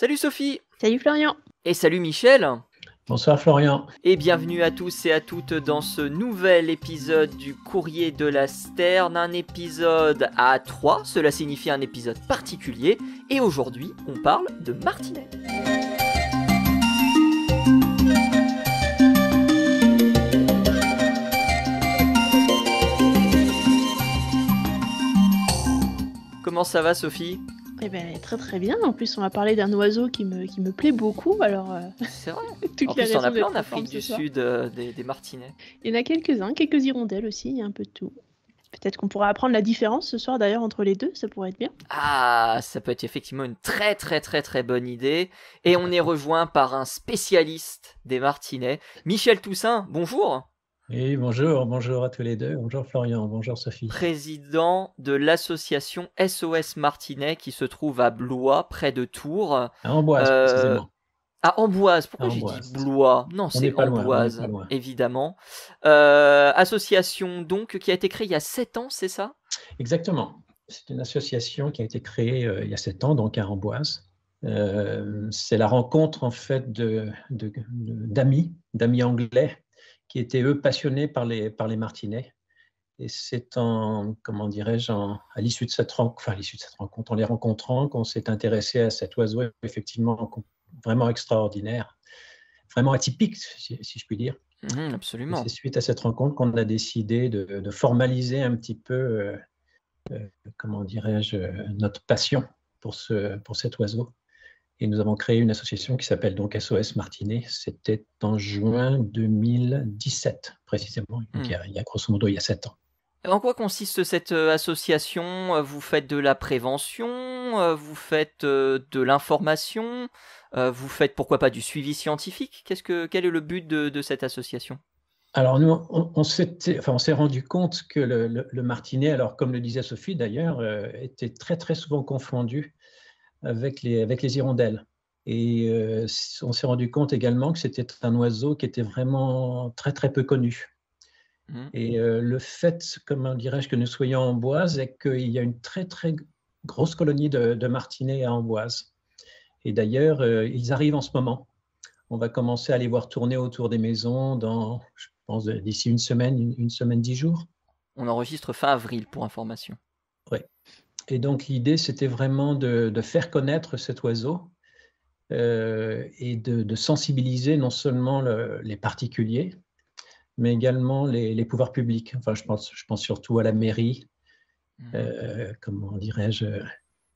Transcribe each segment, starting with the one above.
Salut Sophie. Salut Florian. Et salut Michel. Bonsoir Florian. Et bienvenue à tous et à toutes dans ce nouvel épisode du Courrier de la Sterne, un épisode à 3, cela signifie un épisode particulier, et aujourd'hui on parle de martinet. Comment ça va Sophie ? Eh ben très très bien, en plus on va parler d'un oiseau qui me plaît beaucoup, alors c'est vrai. toutes En les plus on a raisons plein en d'être Afrique ensemble du ce soir. Sud des martinets. Il y en a quelques-uns, quelques hirondelles aussi, il y a un peu de tout. Peut-être qu'on pourra apprendre la différence ce soir d'ailleurs entre les deux, ça pourrait être bien. Ah, ça peut être effectivement une très bonne idée. Et on est rejoint par un spécialiste des martinets, Michel Toussaint, bonjour. Oui, bonjour à tous les deux. Bonjour Florian, bonjour Sophie. Président de l'association SOS Martinet qui se trouve à Blois, près de Tours. À Amboise, précisément. À Amboise, pourquoi Amboise. j'ai dit Blois ? Non, c'est Amboise, loin. Évidemment. Association donc qui a été créée il y a 7 ans, c'est ça ? Exactement. C'est une association qui a été créée il y a 7 ans, donc à Amboise. C'est la rencontre en fait d'amis anglais qui étaient eux passionnés par les martinets. Et c'est à l'issue de cette rencontre, en les rencontrant, qu'on s'est intéressé à cet oiseau effectivement vraiment extraordinaire, vraiment atypique, si je puis dire. Absolument. Et c'est suite à cette rencontre qu'on a décidé de formaliser un petit peu, notre passion pour cet oiseau. Et nous avons créé une association qui s'appelle donc SOS Martinet. C'était en juin 2017, précisément. Donc il y a grosso modo il y a 7 ans. En quoi consiste cette association ? Vous faites de la prévention ? Vous faites de l'information ? Vous faites pourquoi pas du suivi scientifique ? Quel est le but de cette association ? Alors nous, on s'est rendu compte que le martinet, alors comme le disait Sophie d'ailleurs, était très très souvent confondu avec les hirondelles. Et on s'est rendu compte également que c'était un oiseau qui était vraiment très très peu connu. Et le fait, que nous soyons à Amboise, est qu'il y a une très très grosse colonie de martinets à Amboise. Et d'ailleurs, ils arrivent en ce moment. On va commencer à les voir tourner autour des maisons dans, je pense, d'ici une semaine, 10 jours. On enregistre fin avril pour information. Oui. Et donc l'idée, c'était vraiment de faire connaître cet oiseau et de sensibiliser non seulement les particuliers, mais également les pouvoirs publics. Enfin, je pense surtout à la mairie,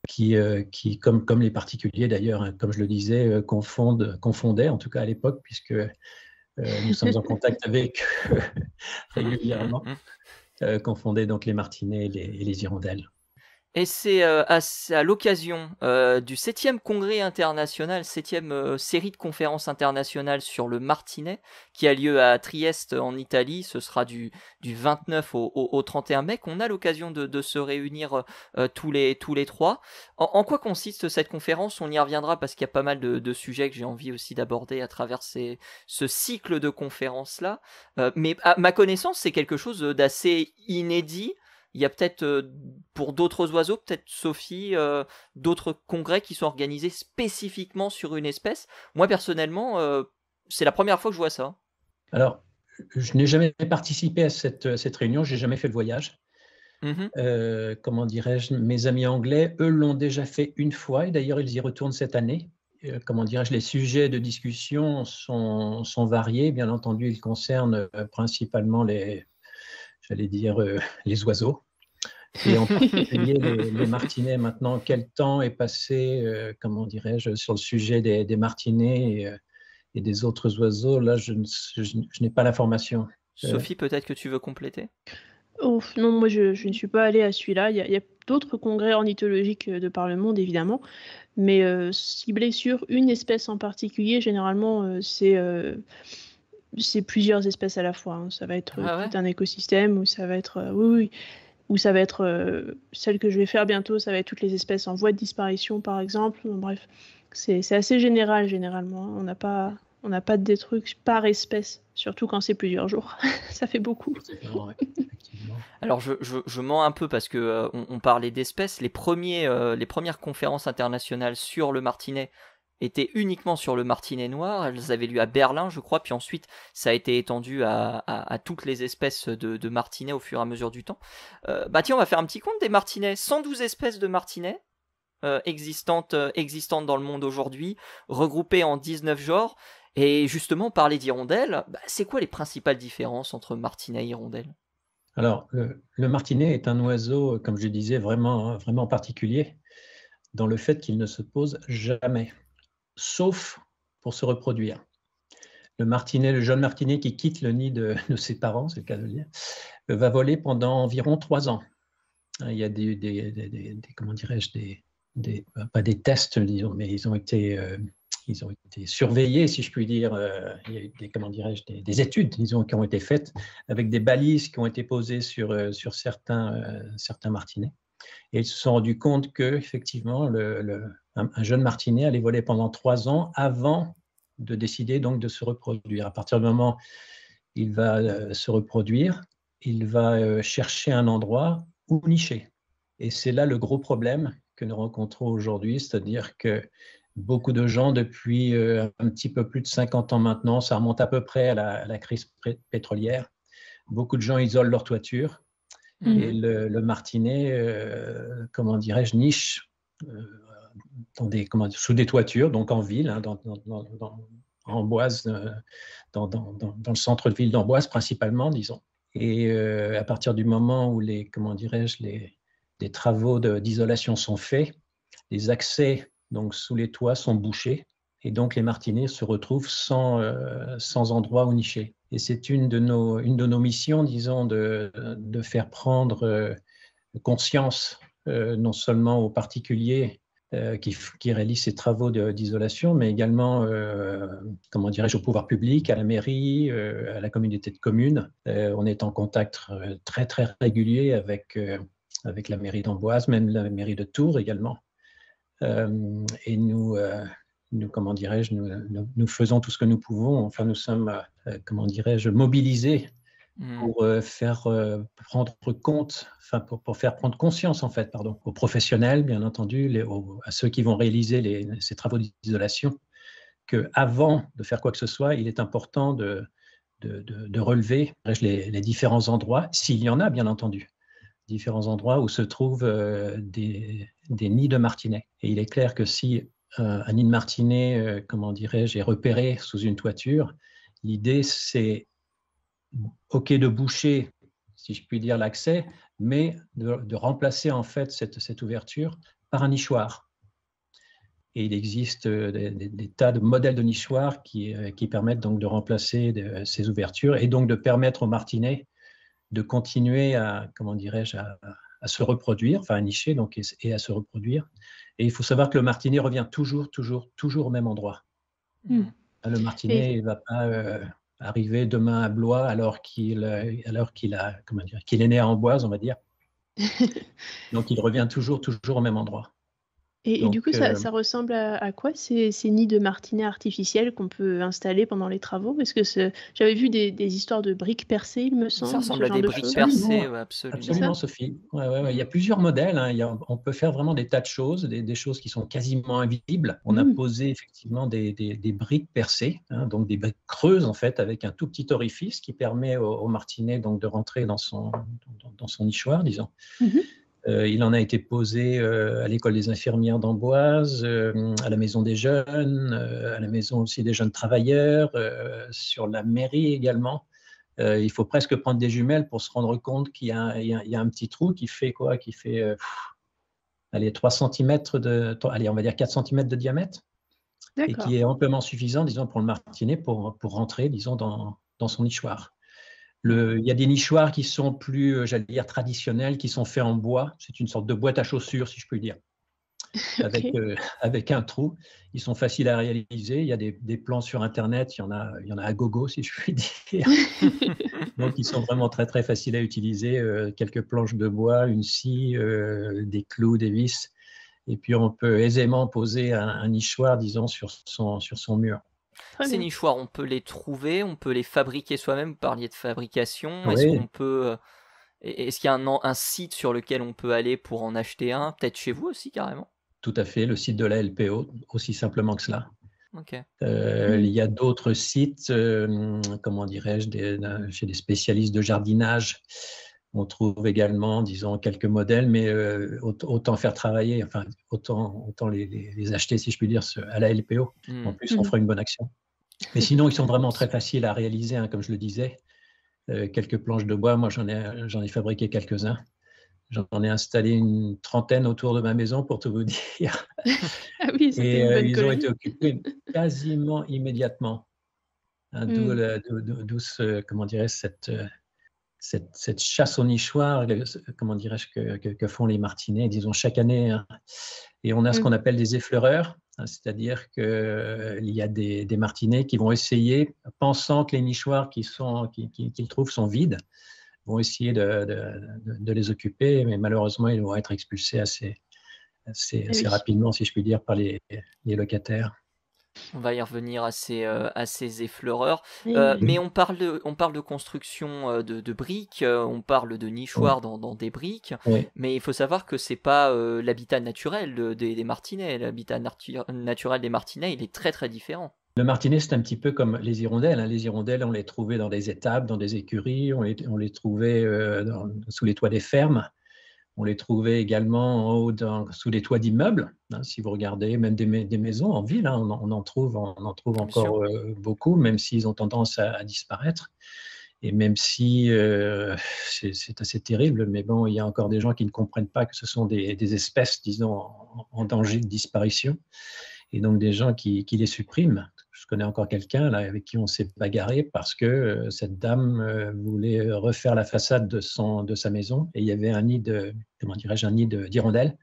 qui comme les particuliers d'ailleurs, hein, comme je le disais, confondaient, en tout cas à l'époque, puisque nous sommes en contact avec eux régulièrement, confondaient donc les martinets et les hirondelles. Et c'est à l'occasion du 7e congrès international, 7e série de conférences internationales sur le martinet, qui a lieu à Trieste en Italie. Ce sera du 29 au 31 mai, qu'on a l'occasion de se réunir tous les trois. En quoi consiste cette conférence ? On y reviendra parce qu'il y a pas mal de sujets que j'ai envie aussi d'aborder à travers ce cycle de conférences-là. Mais à ma connaissance, c'est quelque chose d'assez inédit. Il y a peut-être, pour d'autres oiseaux, peut-être Sophie, d'autres congrès qui sont organisés spécifiquement sur une espèce. Moi, personnellement, c'est la première fois que je vois ça. Alors, je n'ai jamais participé à cette réunion, je n'ai jamais fait le voyage. Mes amis anglais, eux, l'ont déjà fait une fois, et d'ailleurs, ils y retournent cette année. Les sujets de discussion sont variés. Bien entendu, ils concernent principalement les oiseaux. Et en particulier les martinets. Maintenant, quel temps est passé, sur le sujet des martinets et des autres oiseaux? Là, je n'ai pas l'information. Sophie, peut-être que tu veux compléter ? Non, moi je ne suis pas allée à celui-là. Il y a d'autres congrès ornithologiques de par le monde, évidemment. Mais cibler sur une espèce en particulier, généralement, c'est plusieurs espèces à la fois. Hein. Ça va être tout un écosystème, ou ça va être... oui. Ou ça va être celle que je vais faire bientôt, ça va être toutes les espèces en voie de disparition, par exemple. Bref, c'est assez général, généralement. On n'a pas des trucs par espèce, surtout quand c'est plusieurs jours. Ça fait beaucoup. Alors, je mens un peu parce que on parlait d'espèces. Les premières conférences internationales sur le martinet étaient uniquement sur le martinet noir. Elles avaient lieu à Berlin, je crois, puis ensuite ça a été étendu à toutes les espèces de martinets au fur et à mesure du temps. Tiens, on va faire un petit compte des martinets. 112 espèces de martinets existantes dans le monde aujourd'hui, regroupées en 19 genres. Et justement, parler d'hirondelles, c'est quoi les principales différences entre martinet et hirondelle? Alors, le martinet est un oiseau, comme je disais, vraiment, vraiment particulier dans le fait qu'il ne se pose jamais, sauf pour se reproduire. Le jeune martinet qui quitte le nid de ses parents, c'est le cas de le dire, va voler pendant environ 3 ans. Il y a comment dirais-je, pas des tests, disons, mais ils ont été surveillés, si je puis dire. Il y a eu des études, disons, qui ont été faites avec des balises qui ont été posées sur certains martinets. Et ils se sont rendus compte qu'effectivement, un jeune martinet allait voler pendant 3 ans avant de décider donc de se reproduire. À partir du moment où il va se reproduire, il va chercher un endroit où nicher. Et c'est là le gros problème que nous rencontrons aujourd'hui, c'est-à-dire que beaucoup de gens, depuis un petit peu plus de 50 ans maintenant, ça remonte à peu près à la crise pétrolière, beaucoup de gens isolent leur toiture. Et le martinet, comment dirais-je, niche sous des toitures, donc en ville, hein, en Amboise, dans le centre-ville d'Amboise principalement, disons. Et à partir du moment où les travaux d'isolation sont faits, les accès donc, sous les toits sont bouchés, et donc les martinets se retrouvent sans endroit où nicher. Et c'est une de nos missions, disons, de faire prendre conscience non seulement aux particuliers qui réalisent ces travaux d'isolation, mais également, comment dirais-je, au pouvoir public, à la mairie, à la communauté de communes. On est en contact très, très régulier avec la mairie d'Amboise, même la mairie de Tours également. Et nous, comment dirais-je, nous faisons tout ce que nous pouvons. Enfin, nous sommes, comment dirais-je, mobilisés pour faire prendre compte, enfin pour faire prendre conscience en fait, pardon, aux professionnels, bien entendu, à ceux qui vont réaliser ces travaux d'isolation, qu'avant de faire quoi que ce soit, il est important de relever les différents endroits, s'il y en a, bien entendu, différents endroits où se trouvent des nids de martinets. Et il est clair que si un nid de martinet, comment dirais-je, est repéré sous une toiture, l'idée c'est OK de boucher, si je puis dire, l'accès, mais de remplacer en fait cette ouverture par un nichoir. Et il existe des tas de modèles de nichoirs qui permettent donc de remplacer ces ouvertures et donc de permettre aux martinets de continuer à, comment dirais-je, à se reproduire, enfin à nicher donc, et à se reproduire. Et il faut savoir que le martinet revient toujours au même endroit. Le martinet, il ne va pas arriver demain à Blois alors qu'il est né à Amboise, on va dire. Donc il revient toujours au même endroit. Et du coup, ça ressemble à quoi ces nids de martinets artificiels qu'on peut installer pendant les travaux? Parce que j'avais vu des histoires de briques percées, il me semble. Ça ressemble à des briques percées, ouais, absolument. Absolument, Sophie. Ouais. Il y a plusieurs modèles. Hein. On peut faire vraiment des tas de choses, des choses qui sont quasiment invisibles. On a posé effectivement des briques percées, hein, donc des briques creuses en fait, avec un tout petit orifice qui permet au martinet donc de rentrer dans son nichoir, disons. Il en a été posé à l'école des infirmières d'Amboise, à la maison des jeunes, à la maison aussi des jeunes travailleurs, sur la mairie également. Il faut presque prendre des jumelles pour se rendre compte qu'il y a un petit trou qui fait quoi? Qui fait 3 cm on va dire 4 cm de diamètre. Et qui est amplement suffisant, disons, pour le martinet pour rentrer, disons, dans son nichoir. Il y a des nichoirs qui sont plus, j'allais dire, traditionnels, qui sont faits en bois. C'est une sorte de boîte à chaussures, si je puis dire, avec un trou. Ils sont faciles à réaliser. Il y a des plans sur Internet. Il y en a à gogo, si je puis dire. Donc, ils sont vraiment très, très faciles à utiliser. Quelques planches de bois, une scie, des clous, des vis. Et puis, on peut aisément poser un nichoir, disons, sur son mur. Ces nichoirs, on peut les trouver, on peut les fabriquer soi-même. Vous parliez de fabrication. Oui. Est-ce qu'il y a un site sur lequel on peut aller pour en acheter un? Peut-être chez vous aussi, carrément? tout à fait, le site de la LPO, aussi simplement que cela. Okay. Il y a d'autres sites, comment dirais-je, chez des spécialistes de jardinage. On trouve également, disons, quelques modèles, mais autant faire travailler, enfin, autant les acheter, si je puis dire, à la LPO. En plus, on fera une bonne action. Mais sinon, ils sont vraiment très faciles à réaliser, hein, comme je le disais. Quelques planches de bois, moi, j'en ai fabriqué quelques-uns. J'en ai installé une trentaine autour de ma maison, pour tout vous dire. Ah oui, c'était une bonne ils colonie. ont été occupés quasiment immédiatement. Hein, d'où comment dirais-je, cette chasse aux nichoirs, comment dirais-je, que font les martinets, disons, chaque année. Hein. Et on a ce qu'on appelle des effleureurs, hein, c'est-à-dire qu'il y a des martinets qui vont essayer, pensant que les nichoirs qu'ils trouvent sont vides, vont essayer de les occuper, mais malheureusement, ils vont être expulsés assez rapidement, si je puis dire, par les locataires. On va y revenir à ces effleureurs. Mais on parle de construction de briques, on parle de nichoirs dans des briques, mais il faut savoir que c'est pas l'habitat naturel des martinets. L'habitat naturel des martinets, il est très très différent. Le martinet, c'est un petit peu comme les hirondelles. Hein. Les hirondelles, on les trouvait dans des étables, dans des écuries, on les trouvait sous les toits des fermes. On les trouvait également en haut, sous les toits d'immeubles. Hein, si vous regardez, même des maisons en ville, hein, on en trouve encore beaucoup, même s'ils ont tendance à disparaître. Et même si c'est assez terrible, mais bon, il y a encore des gens qui ne comprennent pas que ce sont des espèces, disons, en danger de disparition, et donc des gens qui les suppriment. Je connais encore quelqu'un là avec qui on s'est bagarré parce que cette dame voulait refaire la façade de sa maison, et il y avait un nid d'hirondelles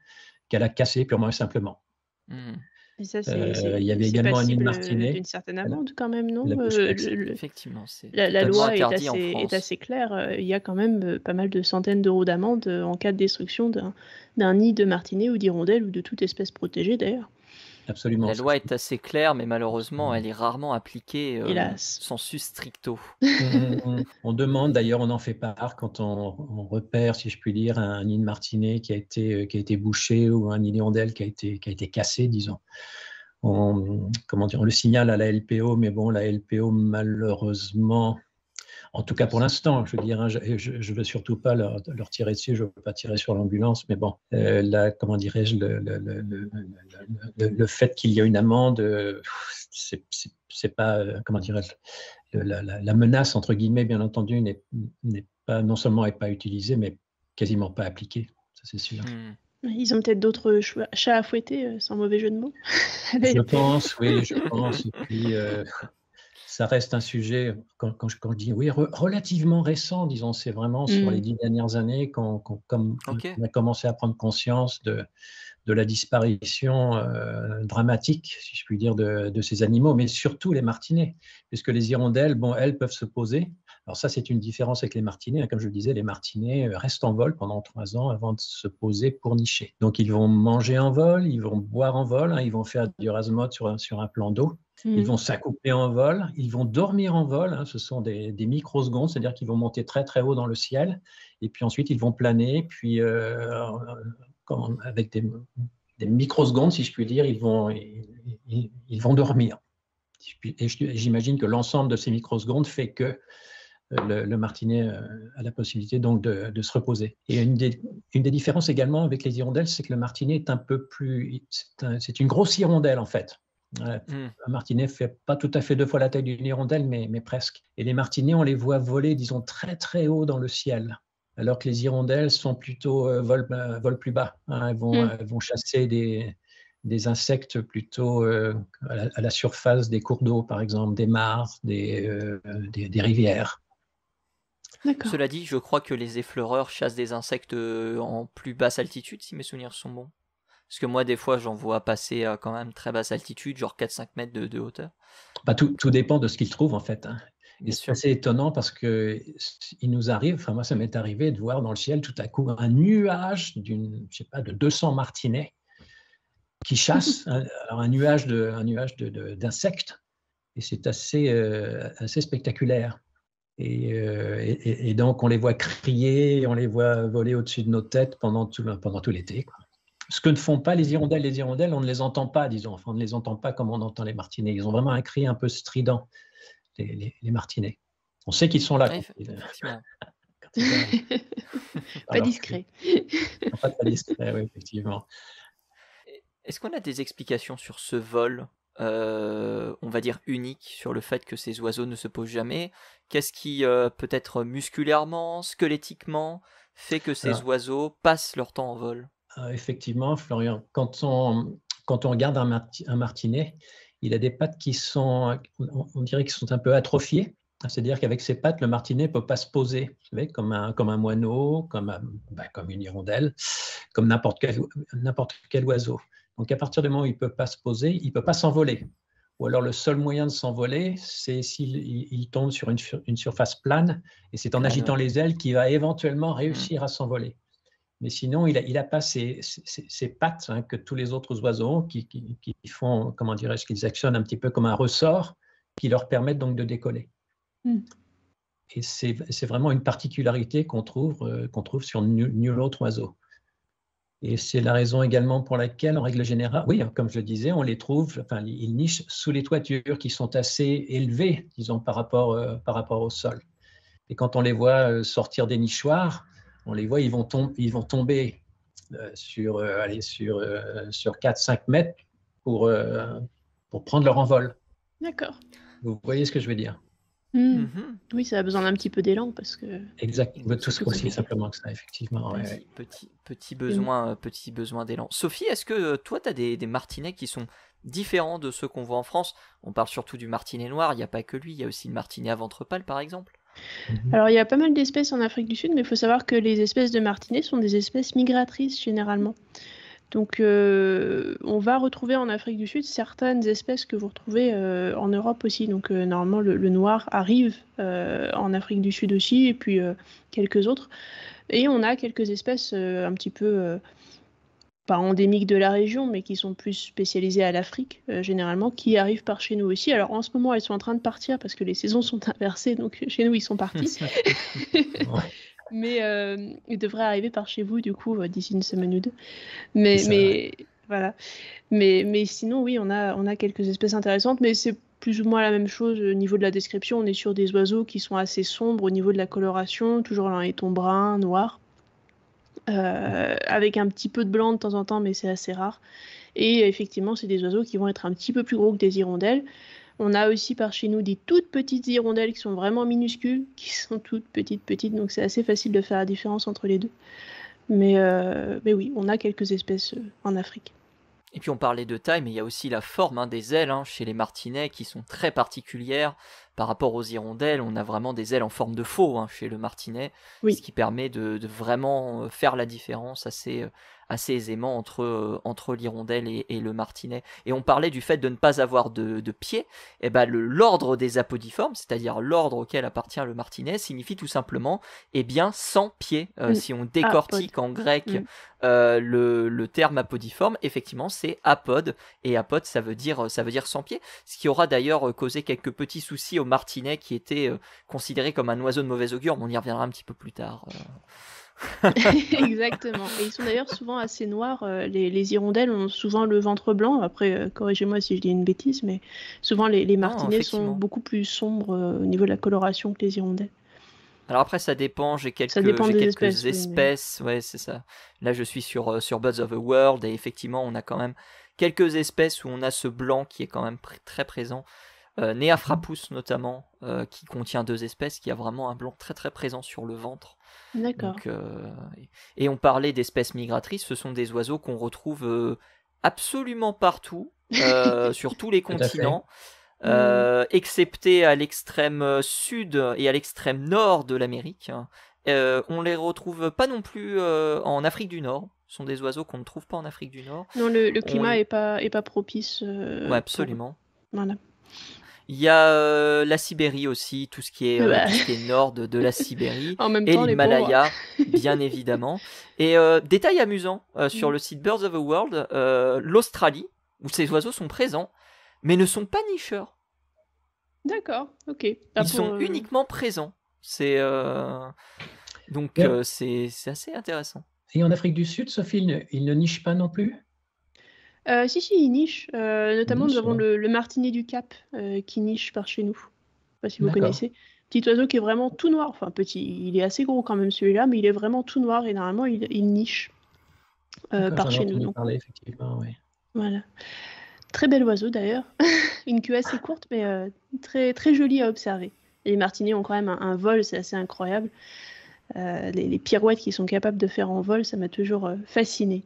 qu'elle a cassé purement et simplement. Et ça, il y avait également un nid de martinet. D'une certaine amende quand même, non? Effectivement, la loi est assez claire. Il y a quand même pas mal de centaines d'euros d'amende en cas de destruction d'un nid de martinet ou d'hirondelle ou de toute espèce protégée d'ailleurs. Absolument. La loi est assez claire, mais malheureusement, elle est rarement appliquée sensu stricto. On demande, d'ailleurs, on en fait part quand on repère, si je puis dire, un nid de martinet qui a été bouché ou un nid d'hirondelle qui a été cassé, disons. On le signale à la LPO, mais bon, la LPO, malheureusement, en tout cas pour l'instant, je veux dire, hein, je ne veux surtout pas leur tirer dessus, je ne veux pas tirer sur l'ambulance, mais bon, comment dirais-je, le fait qu'il y a une amende, c'est pas, comment dirais-je, la menace, entre guillemets, bien entendu, n'est pas, non seulement n'est pas utilisée, mais quasiment pas appliquée, ça c'est sûr. Ils ont peut-être d'autres chats à fouetter, sans mauvais jeu de mots. Je pense, oui, je pense. Et puis, ça reste un sujet, quand je dis oui, relativement récent, disons, c'est vraiment sur les 10 dernières années qu'on a commencé à prendre conscience de la disparition dramatique, si je puis dire, de ces animaux, mais surtout les martinets, puisque les hirondelles, bon, elles peuvent se poser. Alors ça, c'est une différence avec les martinets. Comme je le disais, les martinets restent en vol pendant 3 ans avant de se poser pour nicher. Donc, ils vont manger en vol, ils vont boire en vol, hein, ils vont faire du rasmode sur un plan d'eau. Ils vont s'accoupler en vol, ils vont dormir en vol, hein, ce sont des microsecondes, c'est-à-dire qu'ils vont monter très très haut dans le ciel, et puis ensuite ils vont planer, puis avec des microsecondes, si je puis dire, ils vont dormir. Et j'imagine que l'ensemble de ces microsecondes fait que le martinet a la possibilité donc de se reposer. Et une des différences également avec les hirondelles, c'est que le martinet est un peu plus... C'est une grosse hirondelle en fait. Un martinet ne fait pas tout à fait 2 fois la taille d'une hirondelle, mais presque. Et les martinets, on les voit voler, disons, très très haut dans le ciel, alors que les hirondelles sont plutôt volent plus bas. Hein. Elles vont chasser des insectes plutôt à la surface des cours d'eau, par exemple, des mares, des rivières. Cela dit, je crois que les effleureurs chassent des insectes en plus basse altitude, si mes souvenirs sont bons. Parce que moi, des fois, j'en vois passer à quand même très basse altitude, genre 4-5 mètres de hauteur. Bah, tout dépend de ce qu'ils trouvent, en fait. Hein. Et c'est assez étonnant parce qu'il nous arrive, enfin moi ça m'est arrivé de voir dans le ciel tout à coup un nuage de 200 martinets qui chassent, alors un nuage d'insectes, et c'est assez spectaculaire. Et donc on les voit crier, on les voit voler au-dessus de nos têtes pendant tout l'été, quoi. ce que ne font pas les hirondelles. Les hirondelles, on ne les entend pas, disons. Enfin, on ne les entend pas comme on entend les martinets. Ils ont vraiment un cri un peu strident, les martinets. On sait qu'ils sont là. Ouais, effectivement. Pas discret. Pas très discret, oui, effectivement. Est-ce qu'on a des explications sur ce vol, on va dire unique, sur le fait que ces oiseaux ne se posent jamais? Qu'est-ce qui, peut-être musculairement, squelettiquement, fait que ces oiseaux passent leur temps en vol? Effectivement, Florian, quand on regarde un martinet, il a des pattes qui sont, on dirait qu'ils sont un peu atrophiées. C'est-à-dire qu'avec ses pattes, le martinet ne peut pas se poser, vous savez, comme un moineau, comme une hirondelle, comme n'importe quel oiseau. Donc à partir du moment où il ne peut pas se poser, il ne peut pas s'envoler. Ou alors le seul moyen de s'envoler, c'est s'il tombe sur une surface plane, et c'est en agitant les ailes qu'il va éventuellement réussir à s'envoler. Mais sinon, il n'a pas ces pattes que tous les autres oiseaux ont, qui font, comment dirais-je, qu'ils actionnent un petit peu comme un ressort, qui leur permettent donc de décoller. Et c'est vraiment une particularité qu'on trouve sur nul autre oiseau. Et c'est la raison également pour laquelle, en règle générale, oui, comme je le disais, on les trouve, enfin, ils nichent sous les toitures qui sont assez élevées, disons, par rapport au sol. Et quand on les voit sortir des nichoirs, on les voit, ils vont tomber sur 4-5 mètres pour prendre leur envol. D'accord. Vous voyez ce que je veux dire? Oui, ça a besoin d'un petit peu d'élan parce que. Exactement, tout aussi simplement que ça, effectivement. Petit besoin d'élan. Sophie, est-ce que toi, tu as des martinets qui sont différents de ceux qu'on voit en France? On parle surtout du martinet noir, il n'y a pas que lui, il y a aussi le martinet à ventre pâle, par exemple. Alors, il y a pas mal d'espèces en Afrique du Sud, mais il faut savoir que les espèces de martinets sont des espèces migratrices généralement. Donc, on va retrouver en Afrique du Sud certaines espèces que vous retrouvez en Europe aussi. Donc, normalement, le noir arrive en Afrique du Sud aussi, et puis quelques autres. Et on a quelques espèces un petit peu, pas endémiques de la région, mais qui sont plus spécialisées à l'Afrique, généralement, qui arrivent par chez nous aussi. Alors, en ce moment, elles sont en train de partir parce que les saisons sont inversées, donc chez nous, ils sont partis. Mais ils devraient arriver par chez vous, du coup, d'ici une semaine ou deux. Mais voilà. Mais sinon, oui, on a quelques espèces intéressantes, mais c'est plus ou moins la même chose au niveau de la description. On est sur des oiseaux qui sont assez sombres au niveau de la coloration, toujours dans les tons bruns, noirs, avec un petit peu de blanc de temps en temps, mais c'est assez rare. Et effectivement, c'est des oiseaux qui vont être un petit peu plus gros que des hirondelles. On a aussi par chez nous des toutes petites hirondelles qui sont vraiment minuscules, qui sont toutes petites, donc c'est assez facile de faire la différence entre les deux. Mais oui, on a quelques espèces en Afrique. Et puis on parlait de taille, mais il y a aussi la forme des ailes chez les martinets qui sont très particulières par rapport aux hirondelles. On a vraiment des ailes en forme de faux chez le martinet, ce qui permet de vraiment faire la différence assez aisément entre l'hirondelle et le martinet. Et on parlait du fait de ne pas avoir de pieds. Et ben l'ordre des apodiformes, c'est-à-dire l'ordre auquel appartient le martinet, signifie tout simplement sans pieds. Si on décortique en grec le terme apodiforme, effectivement c'est apode, et apode ça veut dire sans pieds, ce qui aura d'ailleurs causé quelques petits soucis au martinet qui était considéré comme un oiseau de mauvais augure, mais on y reviendra un petit peu plus tard. Exactement. Et ils sont d'ailleurs souvent assez noirs. Les hirondelles ont souvent le ventre blanc. Après, corrigez-moi si je dis une bêtise, mais souvent les martinets sont beaucoup plus sombres au niveau de la coloration que les hirondelles. Alors après, ça dépend. J'ai quelques espèces. Ouais, c'est ça. Là, je suis sur Birds of the World, et effectivement, on a quand même quelques espèces où on a ce blanc qui est quand même très présent. Neafrapus notamment, qui contient 2 espèces, qui a vraiment un blanc très très présent sur le ventre. D'accord. Donc, et on parlait d'espèces migratrices, ce sont des oiseaux qu'on retrouve absolument partout, sur tous les continents, excepté à l'extrême sud et à l'extrême nord de l'Amérique. On les retrouve pas non plus en Afrique du Nord. Ce sont des oiseaux qu'on ne trouve pas en Afrique du Nord. Non, le climat est pas propice. Ouais, absolument. Voilà. Il y a la Sibérie aussi, tout ce qui est nord de la Sibérie, en même et temps, l'Himalaya, bien évidemment. Et détail amusant, sur le site Birds of the World, l'Australie, où ces oiseaux sont présents, mais ne sont pas nicheurs. D'accord, ok. Ils sont uniquement présents. Donc c'est assez intéressant. Et en Afrique du Sud, Sophie, il ne niche pas non plus? Si, il niche. Notamment, nous Niche, avons ouais. le martinet du Cap qui niche par chez nous. Je ne sais pas si vous D'accord. connaissez. Petit oiseau qui est vraiment tout noir. Enfin, petit, il est assez gros quand même celui-là, mais il est vraiment tout noir et normalement, il niche D'accord, par j'en ai chez nous. entendu Donc, parler, effectivement, oui. voilà. Très bel oiseau d'ailleurs. Une queue assez courte, mais très, très jolie à observer. Et les martinets ont quand même un vol, c'est assez incroyable. Les pirouettes qu'ils sont capables de faire en vol, ça m'a toujours fasciné.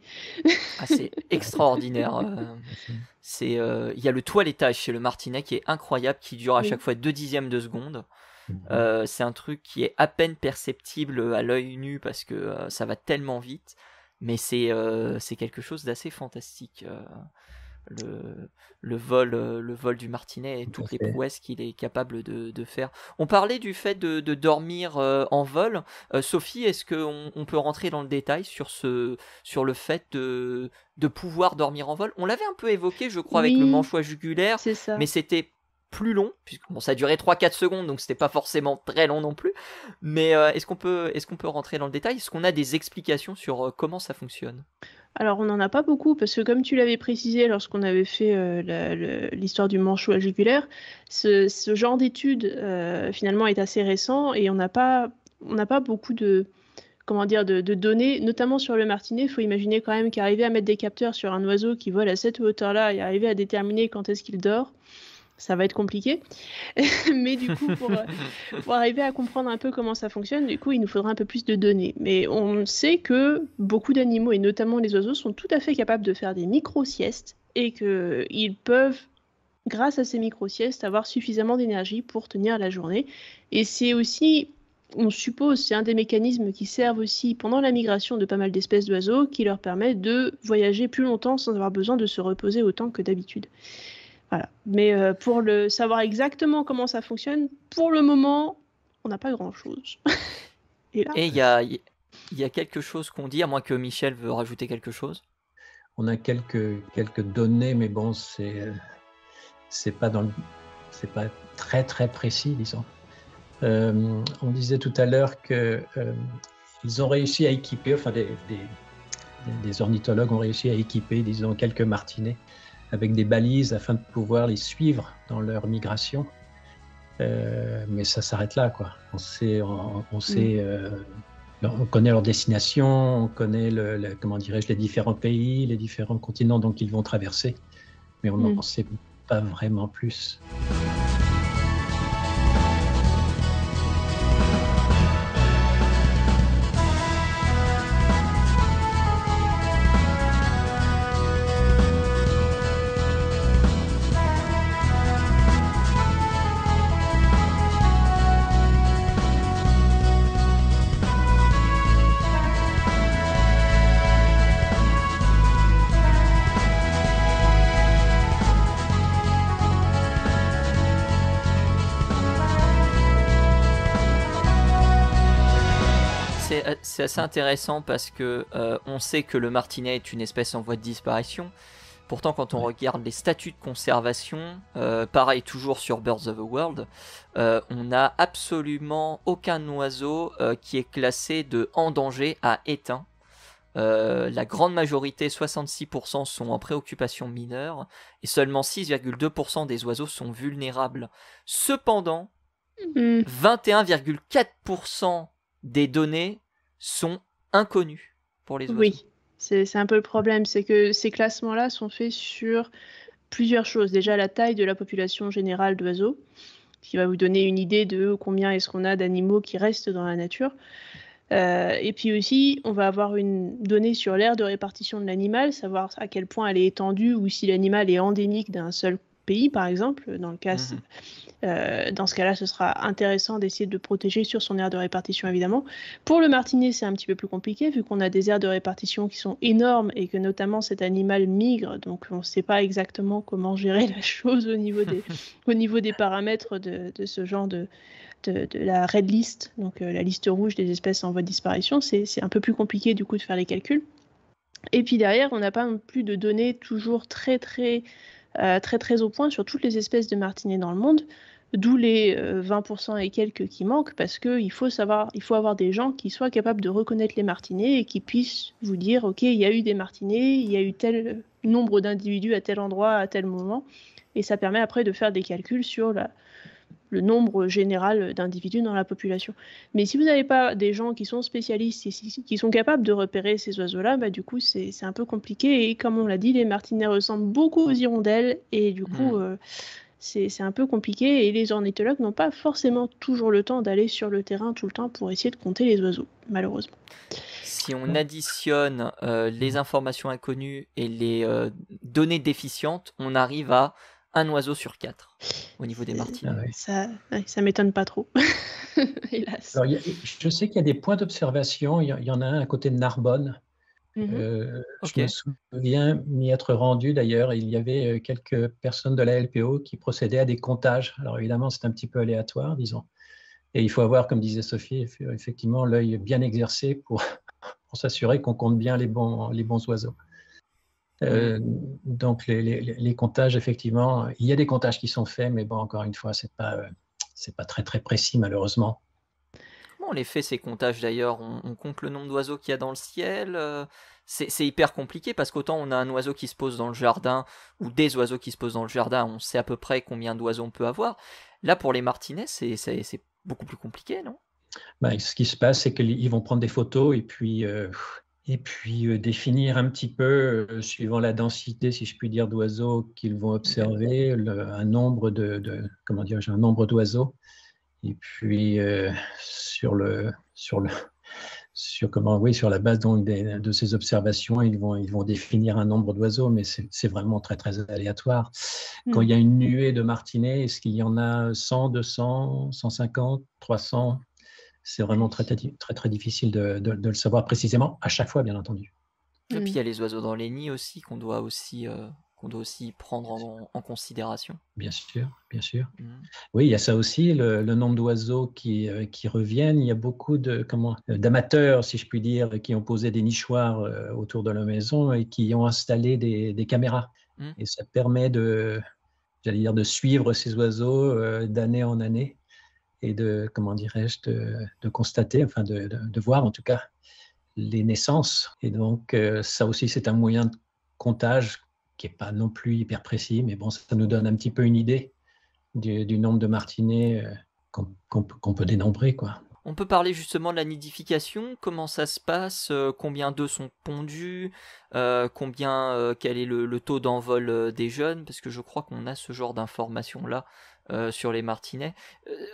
Ah, c'est extraordinaire. Il y a le toilettage chez le martinet qui est incroyable, qui dure à chaque Oui. fois 2/10 de seconde. Mhm. C'est un truc qui est à peine perceptible à l'œil nu parce que ça va tellement vite, mais c'est quelque chose d'assez fantastique. Le vol du martinet et Tout à toutes les fait. prouesses qu'il est capable de faire. On parlait du fait de dormir en vol. Sophie, est-ce qu'on peut rentrer dans le détail sur le fait de pouvoir dormir en vol? On l'avait un peu évoqué, je crois, avec le Oui, manchois jugulaire, c'est ça. mais c'était plus long, puisque bon, ça durait 3-4 secondes, donc c'était pas forcément très long non plus. Mais est-ce qu'on peut rentrer dans le détail? Est-ce qu'on a des explications sur comment ça fonctionne? Alors, on n'en a pas beaucoup parce que, comme tu l'avais précisé lorsqu'on avait fait l'histoire du manchot jugulaire, ce genre d'étude finalement est assez récent et on n'a pas beaucoup de, comment dire, de données, notamment sur le martinet. Il faut imaginer quand même qu'arriver à mettre des capteurs sur un oiseau qui vole à cette hauteur-là et arriver à déterminer quand est-ce qu'il dort, ça va être compliqué. Mais du coup, pour arriver à comprendre un peu comment ça fonctionne, du coup, il nous faudra un peu plus de données. Mais on sait que beaucoup d'animaux, et notamment les oiseaux, sont tout à fait capables de faire des micro-siestes et qu'ils peuvent, grâce à ces micro-siestes, avoir suffisamment d'énergie pour tenir la journée. Et c'est aussi, on suppose, c'est un des mécanismes qui servent aussi pendant la migration de pas mal d'espèces d'oiseaux qui leur permet de voyager plus longtemps sans avoir besoin de se reposer autant que d'habitude. Voilà. Mais pour savoir exactement comment ça fonctionne, pour le moment, on n'a pas grand-chose. Et là, Et il y a quelque chose qu'on dit, à moins que Michel veut rajouter quelque chose. On a quelques données, mais bon, c'est pas très très précis, disons. On disait tout à l'heure que ils ont réussi à équiper, enfin des ornithologues ont réussi à équiper, disons, quelques martinets avec des balises afin de pouvoir les suivre dans leur migration. Mais ça s'arrête là, quoi. On connaît leur destination, on connaît comment dirais-je, les différents pays, les différents continents donc ils vont traverser, mais on n'en sait pas vraiment plus. C'est assez intéressant parce que on sait que le martinet est une espèce en voie de disparition. Pourtant, quand on regarde les statuts de conservation, pareil toujours sur Birds of the World, on n'a absolument aucun oiseau qui est classé de en danger à éteint. La grande majorité, 66%, sont en préoccupation mineure et seulement 6,2% des oiseaux sont vulnérables. Cependant, 21,4% des données sont inconnues pour les oiseaux. Oui, c'est un peu le problème, c'est que ces classements-là sont faits sur plusieurs choses. Déjà, la taille de la population générale d'oiseaux, qui va vous donner une idée de combien est-ce qu'on a d'animaux qui restent dans la nature. Et puis aussi, on va avoir une donnée sur l'aire de répartition de l'animal, savoir à quel point elle est étendue ou si l'animal est endémique d'un seul pays, par exemple. Dans ce cas-là, ce sera intéressant d'essayer de le protéger sur son aire de répartition, évidemment. Pour le martinet, c'est un petit peu plus compliqué, vu qu'on a des aires de répartition qui sont énormes et que notamment cet animal migre, donc on ne sait pas exactement comment gérer la chose au niveau des paramètres de ce genre de la red list, donc la liste rouge des espèces en voie de disparition. C'est un peu plus compliqué du coup de faire les calculs. Et puis derrière, on n'a pas non plus de données toujours très au point sur toutes les espèces de martinets dans le monde. D'où les 20% et quelques qui manquent, parce qu'il faut avoir des gens qui soient capables de reconnaître les martinets et qui puissent vous dire, OK, il y a eu des martinets, il y a eu tel nombre d'individus à tel endroit, à tel moment, et ça permet après de faire des calculs sur le nombre général d'individus dans la population. Mais si vous n'avez pas des gens qui sont spécialistes et qui sont capables de repérer ces oiseaux-là, du coup, c'est un peu compliqué. Et comme on l'a dit, les martinets ressemblent beaucoup aux hirondelles, et du coup, c'est un peu compliqué. Et les ornithologues n'ont pas forcément toujours le temps d'aller sur le terrain tout le temps pour essayer de compter les oiseaux, malheureusement. Si on additionne les informations inconnues et les données déficientes, on arrive à un oiseau sur 4 au niveau des martinets. Ça m'étonne pas trop, hélas. Alors, je sais qu'il y a des points d'observation. Il y en a un à côté de Narbonne. Je me souviens m'y être rendu d'ailleurs. Il y avait quelques personnes de la LPO qui procédaient à des comptages. Alors évidemment, c'est un petit peu aléatoire, disons. Et il faut avoir, comme disait Sophie, effectivement l'œil bien exercé pour s'assurer qu'on compte bien les bons oiseaux. Donc les comptages, effectivement, il y a des comptages qui sont faits, mais bon, encore une fois, c'est pas très très précis malheureusement. Comment on les fait ces comptages d'ailleurs? On compte le nombre d'oiseaux qu'il y a dans le ciel. C'est hyper compliqué parce qu'autant on a un oiseau qui se pose dans le jardin ou des oiseaux qui se posent dans le jardin, on sait à peu près combien d'oiseaux on peut avoir. Là, pour les martinets, c'est beaucoup plus compliqué, non? Ce qui se passe, c'est qu'ils vont prendre des photos et puis définir un petit peu, suivant la densité, si je puis dire, d'oiseaux qu'ils vont observer, un nombre un nombre d'oiseaux. Et puis sur la base donc de ces observations, ils vont définir un nombre d'oiseaux, mais c'est vraiment très très aléatoire. Quand il y a une nuée de martinets, est-ce qu'il y en a 100, 200, 150, 300? C'est vraiment très, très, très difficile de le savoir précisément, à chaque fois, bien entendu. Et puis il y a les oiseaux dans les nids aussi qu'on doit aussi prendre en considération. Bien sûr, bien sûr. Oui, il y a ça aussi, le nombre d'oiseaux qui reviennent. Il y a beaucoup d'amateurs, si je puis dire, qui ont posé des nichoirs autour de la maison et qui ont installé des caméras. Et ça permet de suivre ces oiseaux d'année en année et de constater, enfin de voir en tout cas les naissances. Et donc ça aussi, c'est un moyen de comptage qui n'est pas non plus hyper précis, mais bon, ça nous donne un petit peu une idée du nombre de martinets qu'on peut dénombrer, quoi. On peut parler justement de la nidification, comment ça se passe, combien d'œufs sont pondus, quel est le taux d'envol des jeunes, parce que je crois qu'on a ce genre d'informations-là sur les martinets.